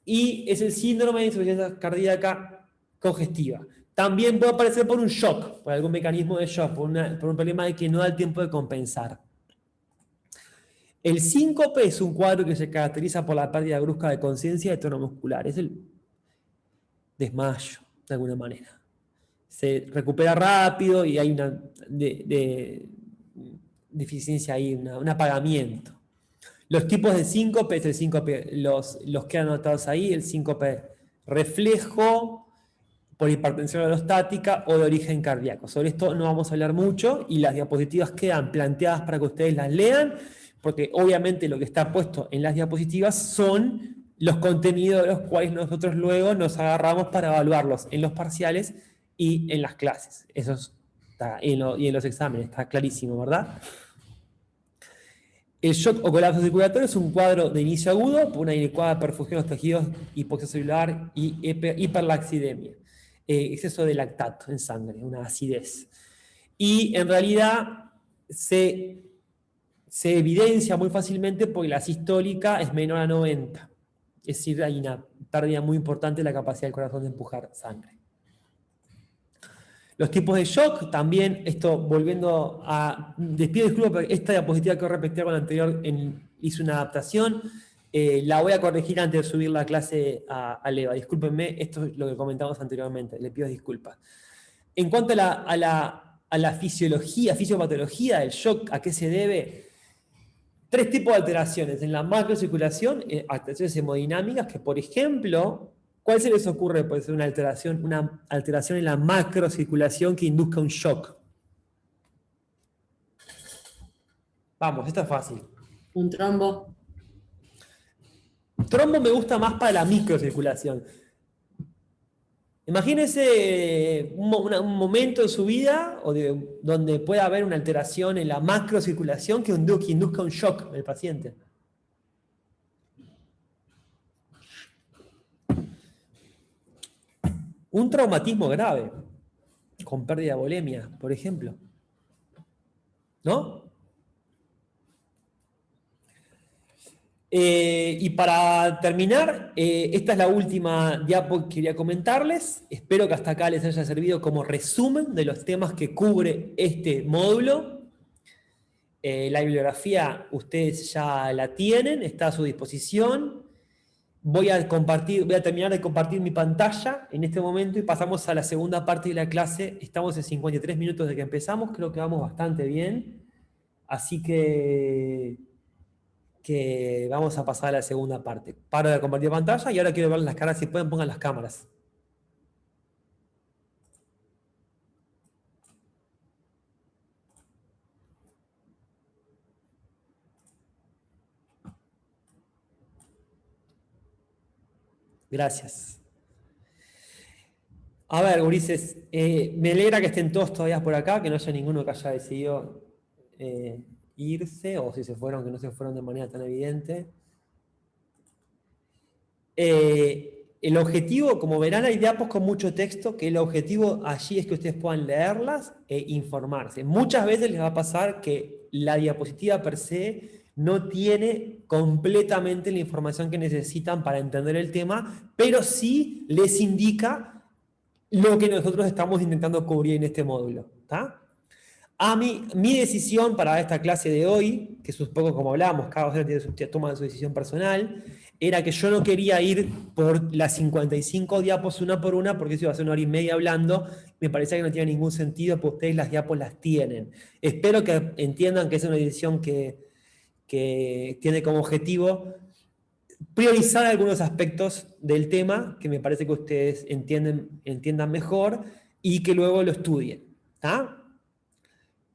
Y es el síndrome de insuficiencia cardíaca congestiva. También puede aparecer por un shock, por algún mecanismo de shock, por un problema de que no da el tiempo de compensar. El síncope es un cuadro que se caracteriza por la pérdida brusca de conciencia y de tono muscular. Es el desmayo, de alguna manera. Se recupera rápido y hay una deficiencia ahí, un apagamiento. Los tipos de síncope, el síncope, los quedan anotados ahí, el síncope reflejo, por hipertensión orostática o de origen cardíaco. Sobre esto no vamos a hablar mucho y las diapositivas quedan planteadas para que ustedes las lean, porque obviamente lo que está puesto en las diapositivas son los contenidos de los cuales nosotros luego nos agarramos para evaluarlos en los parciales y en las clases. Eso está, y en los exámenes, está clarísimo, ¿verdad? El shock o colapso circulatorio es un cuadro de inicio agudo por una inadecuada perfusión de los tejidos, hipoxia celular y hiperlaxidemia. Exceso de lactato en sangre, una acidez. Y en realidad se evidencia muy fácilmente porque la sistólica es menor a 90. Es decir, hay una pérdida muy importante de la capacidad del corazón de empujar sangre. Los tipos de shock, también, esto volviendo a... Les pido disculpas porque esta diapositiva que repetía con la anterior hice una adaptación. La voy a corregir antes de subir la clase a Leva. Discúlpenme, esto es lo que comentamos anteriormente, le pido disculpas. En cuanto a la fisiopatología del shock, ¿a qué se debe? Tres tipos de alteraciones. En la macrocirculación, alteraciones hemodinámicas, que por ejemplo, ¿cuál se les ocurre? Puede ser una alteración en la macrocirculación que induzca un shock. Vamos, esta es fácil. Un trombo. Trombo me gusta más para la microcirculación. Imagínense un momento en su vida donde pueda haber una alteración en la macrocirculación que induzca un shock en el paciente. Un traumatismo grave, con pérdida de volemia, por ejemplo. ¿No? Y para terminar, esta es la última diapo que quería comentarles. Espero que hasta acá les haya servido como resumen de los temas que cubre este módulo. La bibliografía ustedes ya la tienen, está a su disposición. Voy a terminar de compartir mi pantalla en este momento y pasamos a la segunda parte de la clase. Estamos en 53 minutos de que empezamos, creo que vamos bastante bien. Así que vamos a pasar a la segunda parte. Paro de compartir pantalla y ahora quiero ver las caras. Si pueden, pongan las cámaras. Gracias. A ver, gurises, me alegra que estén todos todavía por acá, que no haya ninguno que haya decidido irse, o si se fueron, que no se fueron de manera tan evidente. El objetivo, como verán, hay diapos con mucho texto, que el objetivo allí es que ustedes puedan leerlas e informarse. Muchas veces les va a pasar que la diapositiva per se no tiene completamente la información que necesitan para entender el tema, pero sí les indica lo que nosotros estamos intentando cubrir en este módulo. ¿Tá? Mi decisión para esta clase de hoy, que es un poco como hablamos, cada uno tiene toma su decisión personal, era que yo no quería ir por las 55 diapos una por una, porque eso iba a ser 1 hora y media hablando, me parecía que no tiene ningún sentido, porque ustedes las diapos las tienen. Espero que entiendan que es una decisión que tiene como objetivo priorizar algunos aspectos del tema que me parece que ustedes entiendan mejor y que luego lo estudien. ¿Tá?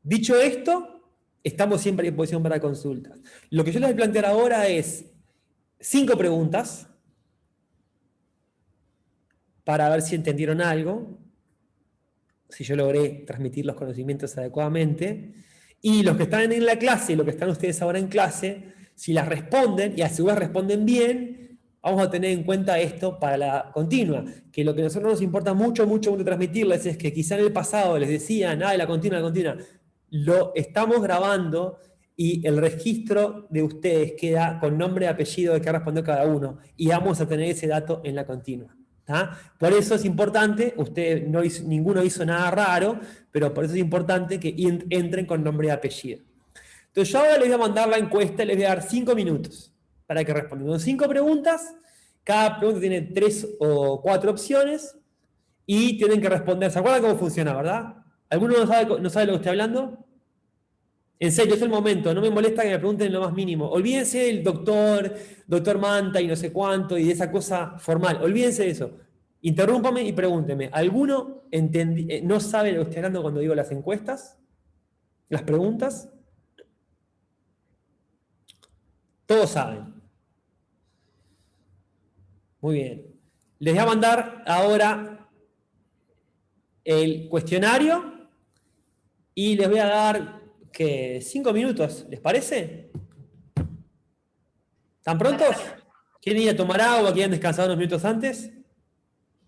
Dicho esto, estamos siempre a disposición para consultas. Lo que yo les voy a plantear ahora es 5 preguntas para ver si entendieron algo, si yo logré transmitir los conocimientos adecuadamente, y los que están en la clase y los que están ustedes ahora en clase, si las responden y a su vez responden bien, vamos a tener en cuenta esto para la continua, que lo que a nosotros nos importa mucho transmitirles es que quizá en el pasado les decían, la continua, lo estamos grabando y el registro de ustedes queda con nombre y apellido de qué respondió cada uno, y vamos a tener ese dato en la continua. ¿Tá? Por eso es importante, ninguno hizo nada raro, pero por eso es importante que entren con nombre y apellido. Entonces yo ahora les voy a mandar la encuesta y les voy a dar 5 minutos para que respondan. Son 5 preguntas, cada pregunta tiene 3 o 4 opciones y tienen que responder. ¿Se acuerdan cómo funciona, verdad? ¿Alguno no sabe lo que estoy hablando? En serio, es el momento, no me molesta que me pregunten lo más mínimo. Olvídense del doctor Manta y no sé cuánto, y de esa cosa formal. Olvídense de eso. Interrúmpame y pregúnteme. ¿Alguno no sabe lo que estoy hablando cuando digo las encuestas? ¿Las preguntas? Todos saben. Muy bien. Les voy a mandar ahora el cuestionario y les voy a dar, ¿qué? 5 minutos, ¿les parece? ¿Están prontos? ¿Quieren ir a tomar agua? ¿Quieren descansar unos minutos antes?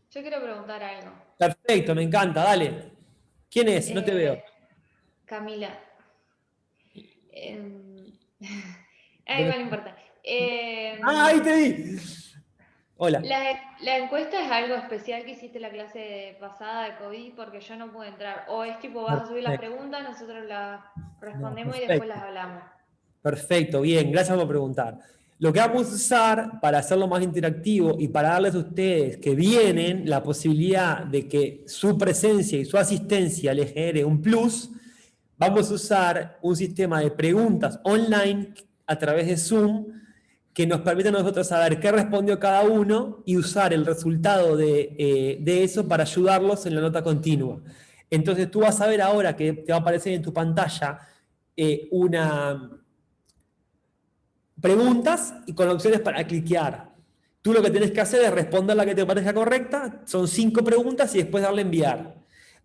Yo quiero preguntar algo. Perfecto, me encanta, dale. ¿Quién es? No te veo. Camila. No importa. Ahí te vi. Hola. La encuesta es algo especial que hiciste la clase pasada de COVID porque yo no pude entrar. O es tipo, vas a subir las preguntas, nosotros las respondemos y después las hablamos. Perfecto, bien, gracias por preguntar. Lo que vamos a usar para hacerlo más interactivo y para darles a ustedes que vienen la posibilidad de que su presencia y su asistencia les genere un plus, vamos a usar un sistema de preguntas online a través de Zoom que nos permite a nosotros saber qué respondió cada uno y usar el resultado de eso para ayudarlos en la nota continua. Entonces tú vas a ver ahora que te va a aparecer en tu pantalla preguntas y con opciones para cliquear. Tú lo que tienes que hacer es responder la que te parezca correcta, son 5 preguntas y después darle enviar.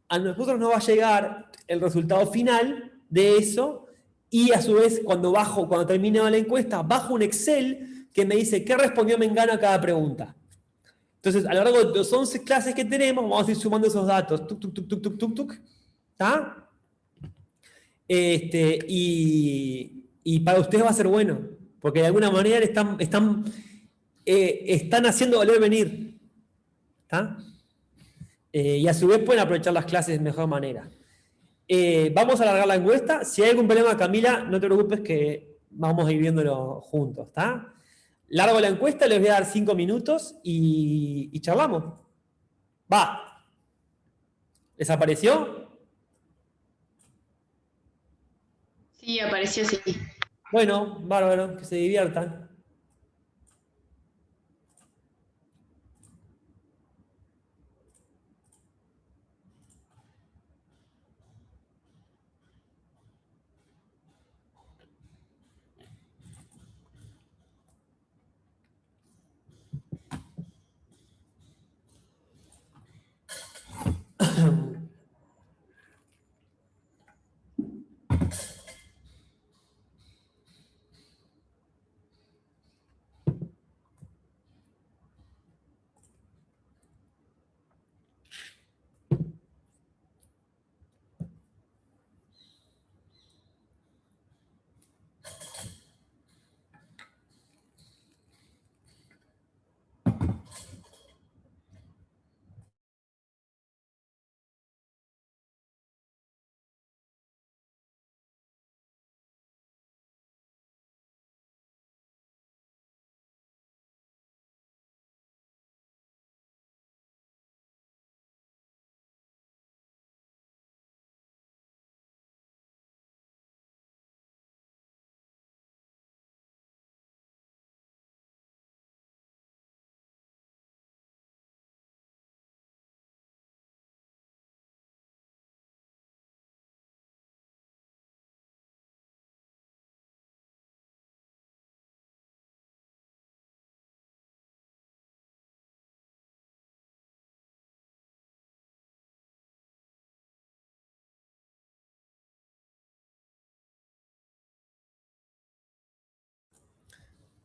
A nosotros nos va a llegar el resultado final de eso y a su vez cuando termine la encuesta, bajo un Excel que me dice qué respondió Mengano a cada pregunta. Entonces, a lo largo de las 11 clases que tenemos, vamos a ir sumando esos datos. ¿Está? Y para ustedes va a ser bueno, porque de alguna manera están haciendo valer venir. ¿Está? Y a su vez pueden aprovechar las clases de mejor manera. Vamos a alargar la encuesta. Si hay algún problema, Camila, no te preocupes que vamos a ir viéndolo juntos. ¿Está? Largo la encuesta, les voy a dar 5 minutos y charlamos. Va. ¿Les apareció? Sí, apareció así. Bueno, bárbaro, que se diviertan.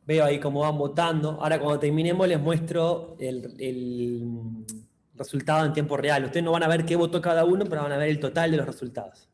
Veo ahí cómo van votando. Ahora cuando terminemos les muestro el resultado en tiempo real. Ustedes no van a ver qué votó cada uno, pero van a ver el total de los resultados.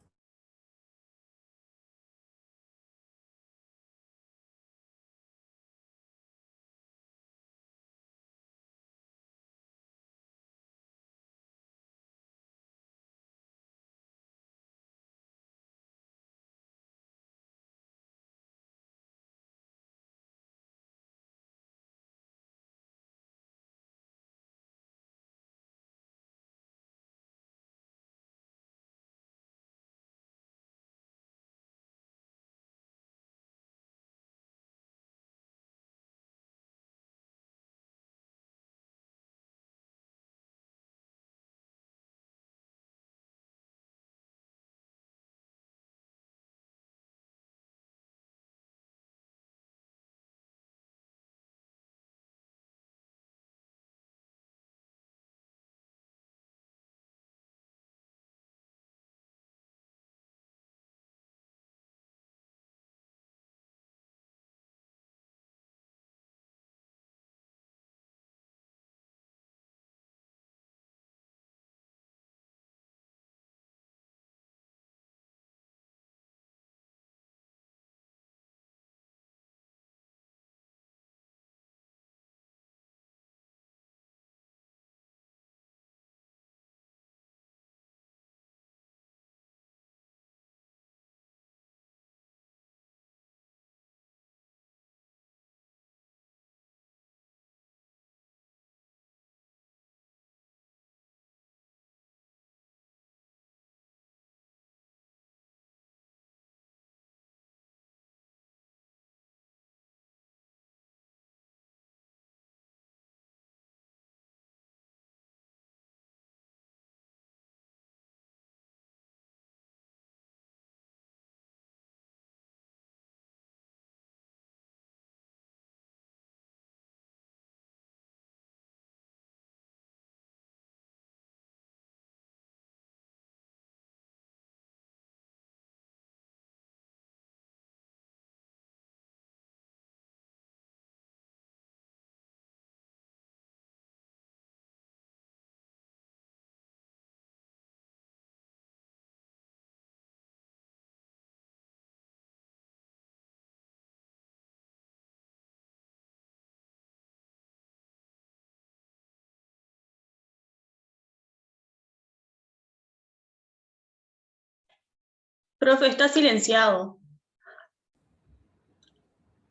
Profe, está silenciado.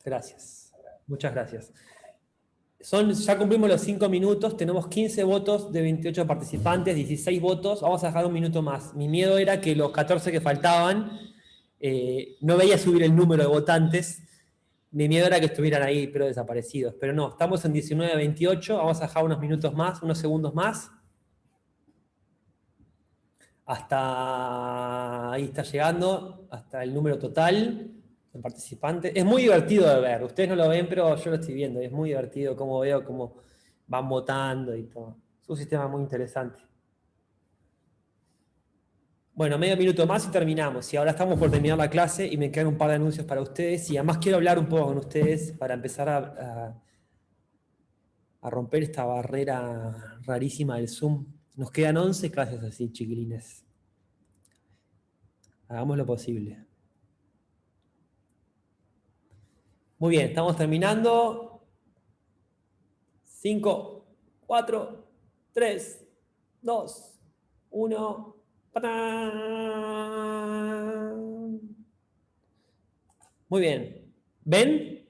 Gracias. Muchas gracias. Ya cumplimos los 5 minutos, tenemos 15 votos de 28 participantes, 16 votos, vamos a dejar un minuto más. Mi miedo era que los 14 que faltaban, no veía subir el número de votantes, mi miedo era que estuvieran ahí, pero desaparecidos. Pero no, estamos en 19-28, vamos a dejar unos minutos más, unos segundos más. Hasta ahí está llegando, hasta el número total de participantes. Es muy divertido de ver, ustedes no lo ven, pero yo lo estoy viendo, y es muy divertido cómo veo cómo van votando y todo. Es un sistema muy interesante. Bueno, medio minuto más y terminamos. Y ahora estamos por terminar la clase y me quedan un par de anuncios para ustedes. Y además quiero hablar un poco con ustedes para empezar a romper esta barrera rarísima del Zoom. Nos quedan 11 clases así, chiquilines. Hagamos lo posible. Muy bien, estamos terminando. 5, 4, 3, 2, 1. Muy bien. ¿Ven?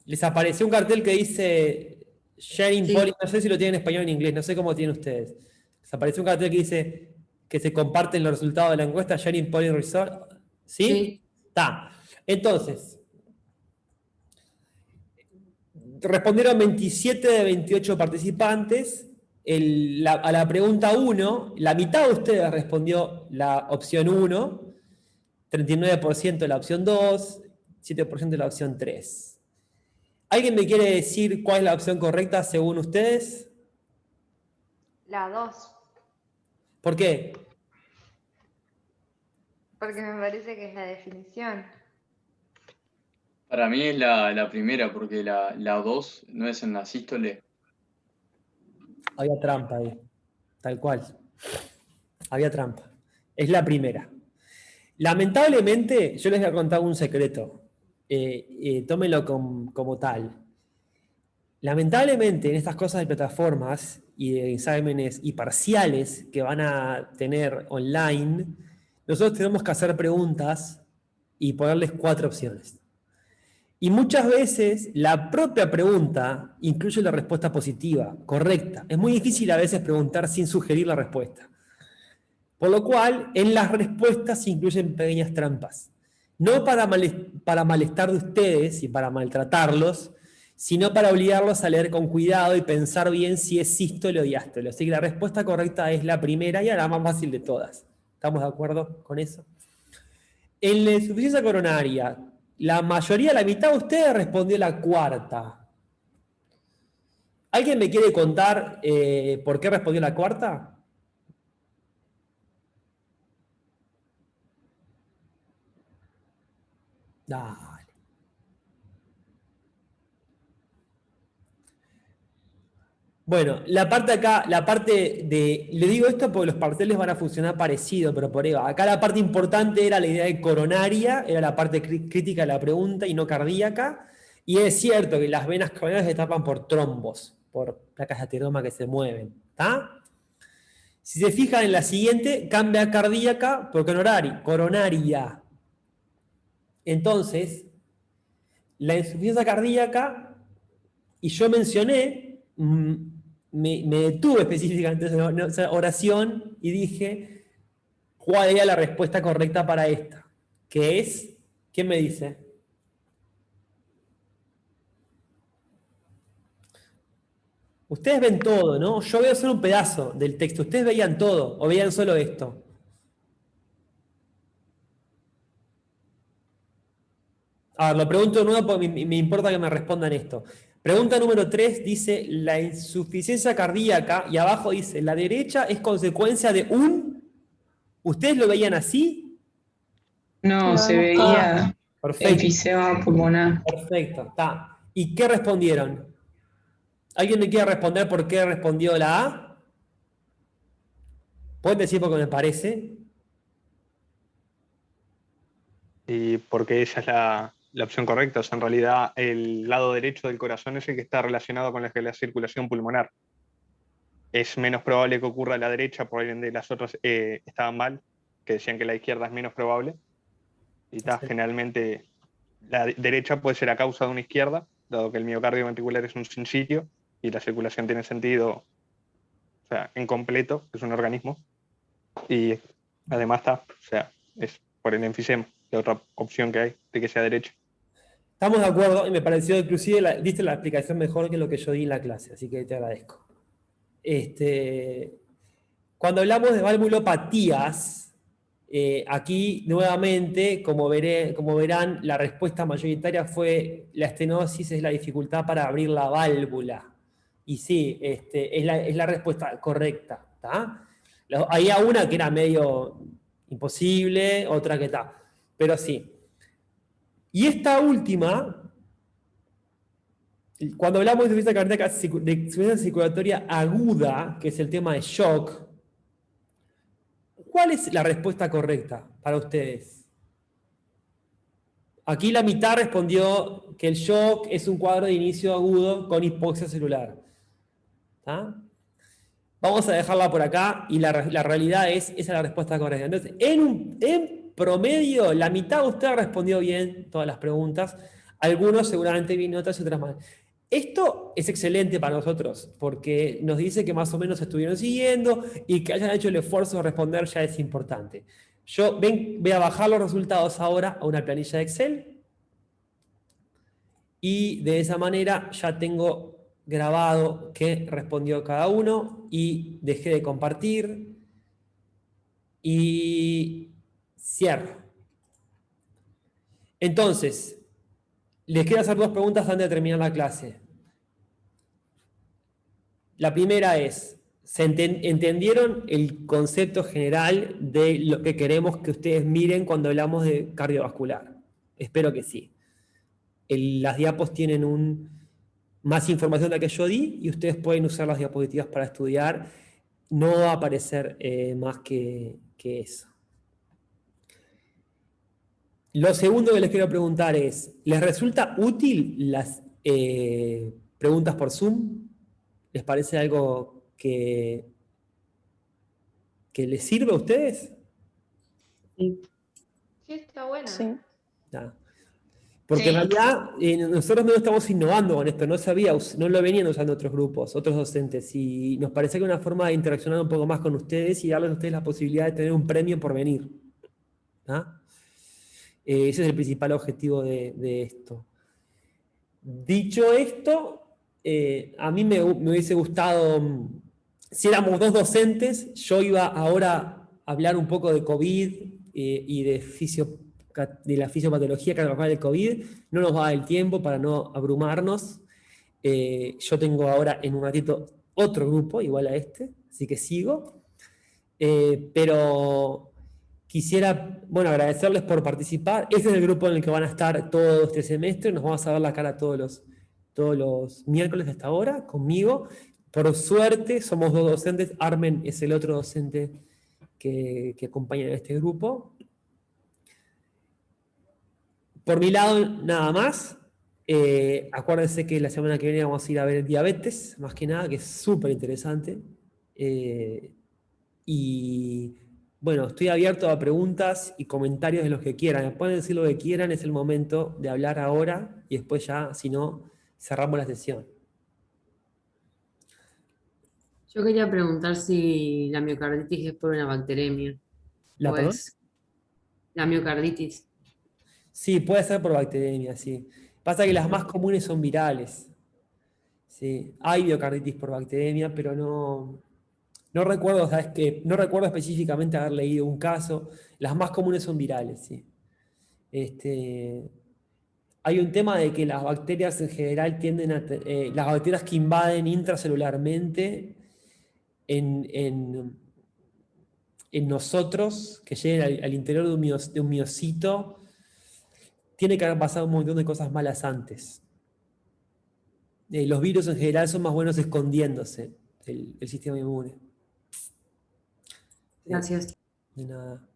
Les apareció un cartel que dice Sharing Sí. Polling. No sé si lo tienen en español o en inglés, no sé cómo tienen ustedes. Les apareció un cartel que dice que se comparten los resultados de la encuesta Sharing Polling Result. ¿Sí? Sí. Está. Entonces, respondieron 27 de 28 participantes. A la pregunta 1, la mitad de ustedes respondió la opción 1, 39% la opción 2, 7% la opción 3. ¿Alguien me quiere decir cuál es la opción correcta según ustedes? La 2, ¿Por qué? porque me parece que es la definición. Para mí es la primera, porque la 2 no es en la sístole. Había trampa ahí, tal cual. Había trampa. Es la primera. Lamentablemente, yo les voy a contar un secreto. Tómenlo como tal. Lamentablemente, en estas cosas de plataformas y de exámenes y parciales que van a tener online, nosotros tenemos que hacer preguntas y ponerles 4 opciones. Y muchas veces la propia pregunta incluye la respuesta positiva, correcta. Es muy difícil a veces preguntar sin sugerir la respuesta. Por lo cual, en las respuestas se incluyen pequeñas trampas. No para malestar de ustedes y para maltratarlos, sino para obligarlos a leer con cuidado y pensar bien si es sístole o diástole. Así que la respuesta correcta es la primera y la más fácil de todas. ¿Estamos de acuerdo con eso? En la insuficiencia coronaria, la mayoría, la mitad de ustedes respondió la cuarta. ¿Alguien me quiere contar por qué respondió la cuarta? Dale. Bueno, la parte acá, la parte de... Le digo esto porque los parciales van a funcionar parecido, pero por ahí va. Acá la parte importante era la idea de coronaria, era la parte crítica de la pregunta y no cardíaca. Y es cierto que las venas coronarias se tapan por trombos, por placas de ateroma que se mueven. ¿Está? Si se fijan en la siguiente, cambia cardíaca por coronaria. Entonces, la insuficiencia cardíaca, y yo mencioné, me detuve específicamente en esa oración y dije, ¿cuál era la respuesta correcta para esta? Que es, ¿quién me dice? Ustedes ven todo, ¿no? Yo veo solo un pedazo del texto. ¿Ustedes veían todo o veían solo esto? A ver, lo pregunto de nuevo porque me importa que me respondan esto. Pregunta número 3 dice, la insuficiencia cardíaca, y abajo dice, la derecha es consecuencia de un... ¿Ustedes lo veían así? No, se veía enfisema pulmonar. Perfecto, está. ¿Y qué respondieron? ¿Alguien me quiere responder por qué respondió la A? ¿Pueden decir por qué me parece? Y porque esa es la opción correcta. O sea, en realidad el lado derecho del corazón es el que está relacionado con la circulación pulmonar. Es menos probable que ocurra a la derecha, por ende las otras estaban mal, que decían que la izquierda es menos probable. Y generalmente la derecha puede ser a causa de una izquierda, dado que el miocardio ventricular es un sinsitio y la circulación tiene sentido, o sea, en completo, es un organismo. Y además es por el enfisema, la otra opción que hay de que sea derecha. Estamos de acuerdo y me pareció inclusive diste la explicación mejor que lo que yo di en la clase, así que te agradezco. Cuando hablamos de valvulopatías, aquí nuevamente, como verán, la respuesta mayoritaria fue la estenosis es la dificultad para abrir la válvula. Y sí, es la respuesta correcta. ¿Tá? Había una que era medio imposible, otra que está. Pero sí. Y esta última, cuando hablamos de insuficiencia cardíaca, de insuficiencia circulatoria aguda, que es el tema de shock, ¿cuál es la respuesta correcta para ustedes? Aquí la mitad respondió que el shock es un cuadro de inicio agudo con hipoxia celular. ¿Tá? Vamos a dejarla por acá y la realidad es, esa es la respuesta correcta. Entonces, en promedio, la mitad de ustedes respondió bien todas las preguntas, algunos seguramente bien, otras y otras mal. Esto es excelente para nosotros, porque nos dice que más o menos estuvieron siguiendo y que hayan hecho el esfuerzo de responder ya es importante. Yo voy a bajar los resultados ahora a una planilla de Excel y de esa manera ya tengo grabado qué respondió cada uno y dejé de compartir y cierro. Entonces, les quiero hacer 2 preguntas antes de terminar la clase. La primera es, ¿entendieron el concepto general de lo que queremos que ustedes miren cuando hablamos de cardiovascular? Espero que sí. las diapos tienen más información de la que yo di y ustedes pueden usar las diapositivas para estudiar. No va a aparecer más que eso. Lo segundo que les quiero preguntar es, ¿les resulta útil las preguntas por Zoom? ¿Les parece algo que les sirve a ustedes? Sí, está bueno. Sí. Ya. Porque en Sí. realidad nosotros no estamos innovando con esto, no lo venían usando otros grupos, otros docentes, y nos parece que una forma de interaccionar un poco más con ustedes y darles a ustedes la posibilidad de tener un premio por venir. ¿Ah? Ese es el principal objetivo de esto. Dicho esto, a mí me hubiese gustado, si éramos dos docentes, yo iba ahora a hablar un poco de COVID y de la fisiopatología cardiovascular del COVID. No nos va a dar el tiempo para no abrumarnos. Yo tengo ahora en un ratito otro grupo, igual a este, así que sigo. Pero quisiera, bueno, agradecerles por participar. Este es el grupo en el que van a estar todo este semestre. Nos vamos a ver la cara todos los miércoles hasta ahora, conmigo. Por suerte, somos dos docentes. Armen es el otro docente que acompaña a este grupo. Por mi lado, nada más. Acuérdense que la semana que viene vamos a ir a ver diabetes, más que nada, que es súper interesante. Y bueno, estoy abierto a preguntas y comentarios de los que quieran. Me pueden decir lo que quieran, es el momento de hablar ahora y después ya, si no, cerramos la sesión. Yo quería preguntar si la miocarditis es por una bacteremia. ¿La perdón? La miocarditis. Sí, puede ser por bacteremia, sí. Pasa que las más comunes son virales. Sí, hay miocarditis por bacteremia, pero no recuerdo, ¿sabes qué? No recuerdo específicamente haber leído un caso. Las más comunes son virales, sí. Hay un tema de que las bacterias en general tienden a... las bacterias que invaden intracelularmente en nosotros, que lleguen al interior de un miocito, tiene que haber pasado un montón de cosas malas antes. Los virus en general son más buenos escondiéndose el sistema inmune. Gracias. De nada.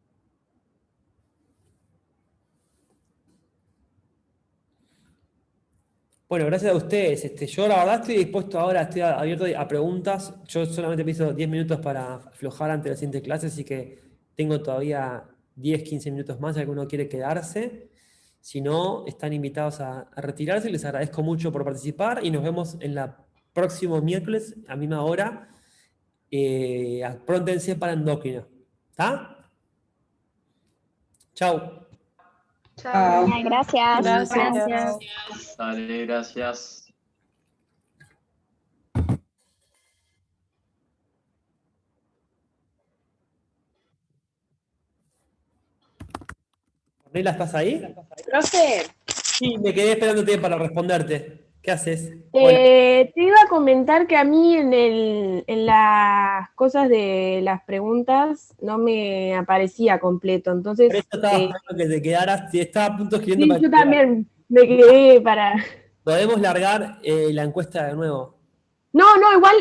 Bueno, gracias a ustedes. Yo la verdad estoy dispuesto ahora, estoy abierto a preguntas. Yo solamente me hizo 10 minutos para aflojar ante la siguiente clase, así que tengo todavía 10, 15 minutos más si alguno quiere quedarse. Si no, están invitados a retirarse. Les agradezco mucho por participar y nos vemos en la próximo miércoles a misma hora. Apróntense para endocrina. ¿Está? Chau. Chao. Gracias. Gracias. Dale, gracias. ¿Ornella, estás ahí? Profe, Sí, me quedé esperándote para responderte. ¿Qué haces? te iba a comentar que a mí en las cosas de las preguntas no me aparecía completo, entonces Por eso estaba esperando que te quedaras. Estaba a punto escribiendo sí, para yo que te quedaras. también me quedé para... Podemos largar la encuesta de nuevo. No, igual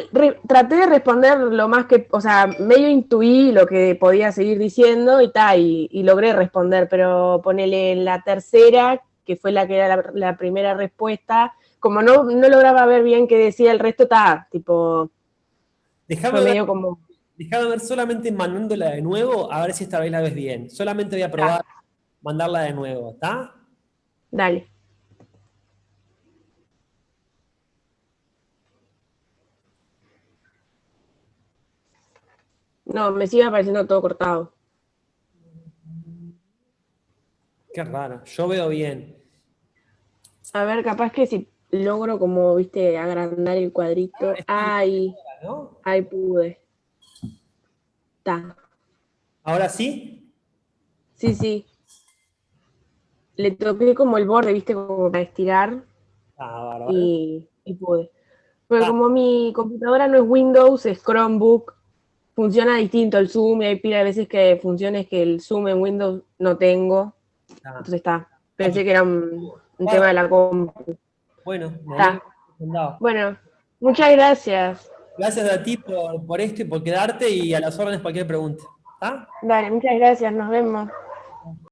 traté de responder lo más que, o sea, medio intuí lo que podía seguir diciendo y logré responder, pero ponele en la tercera, que fue la que era la primera respuesta, como no lograba ver bien qué decía el resto, tipo, Déjame fue ver, medio como... déjame ver solamente mandándola de nuevo, a ver si esta vez la ves bien. Solamente voy a probar mandarla de nuevo, ¿está? Dale. No, me sigue apareciendo todo cortado. Qué raro, yo veo bien. A ver, capaz que si logro como, viste, agrandar el cuadrito. Ahí pude. Está. ¿Ahora sí? Sí. Le toqué como el borde, viste, como para estirar Bárbaro. y pude. Pero como mi computadora no es Windows, es Chromebook, funciona distinto el Zoom y hay pila de veces que funciones que el Zoom en Windows no tengo. Entonces está. Pensé que era un tema de la compu. Bueno, me Está. había mandado. Bueno, muchas gracias. Gracias a ti por esto y por quedarte y a las órdenes cualquier pregunta. ¿Está? Dale, muchas gracias, nos vemos.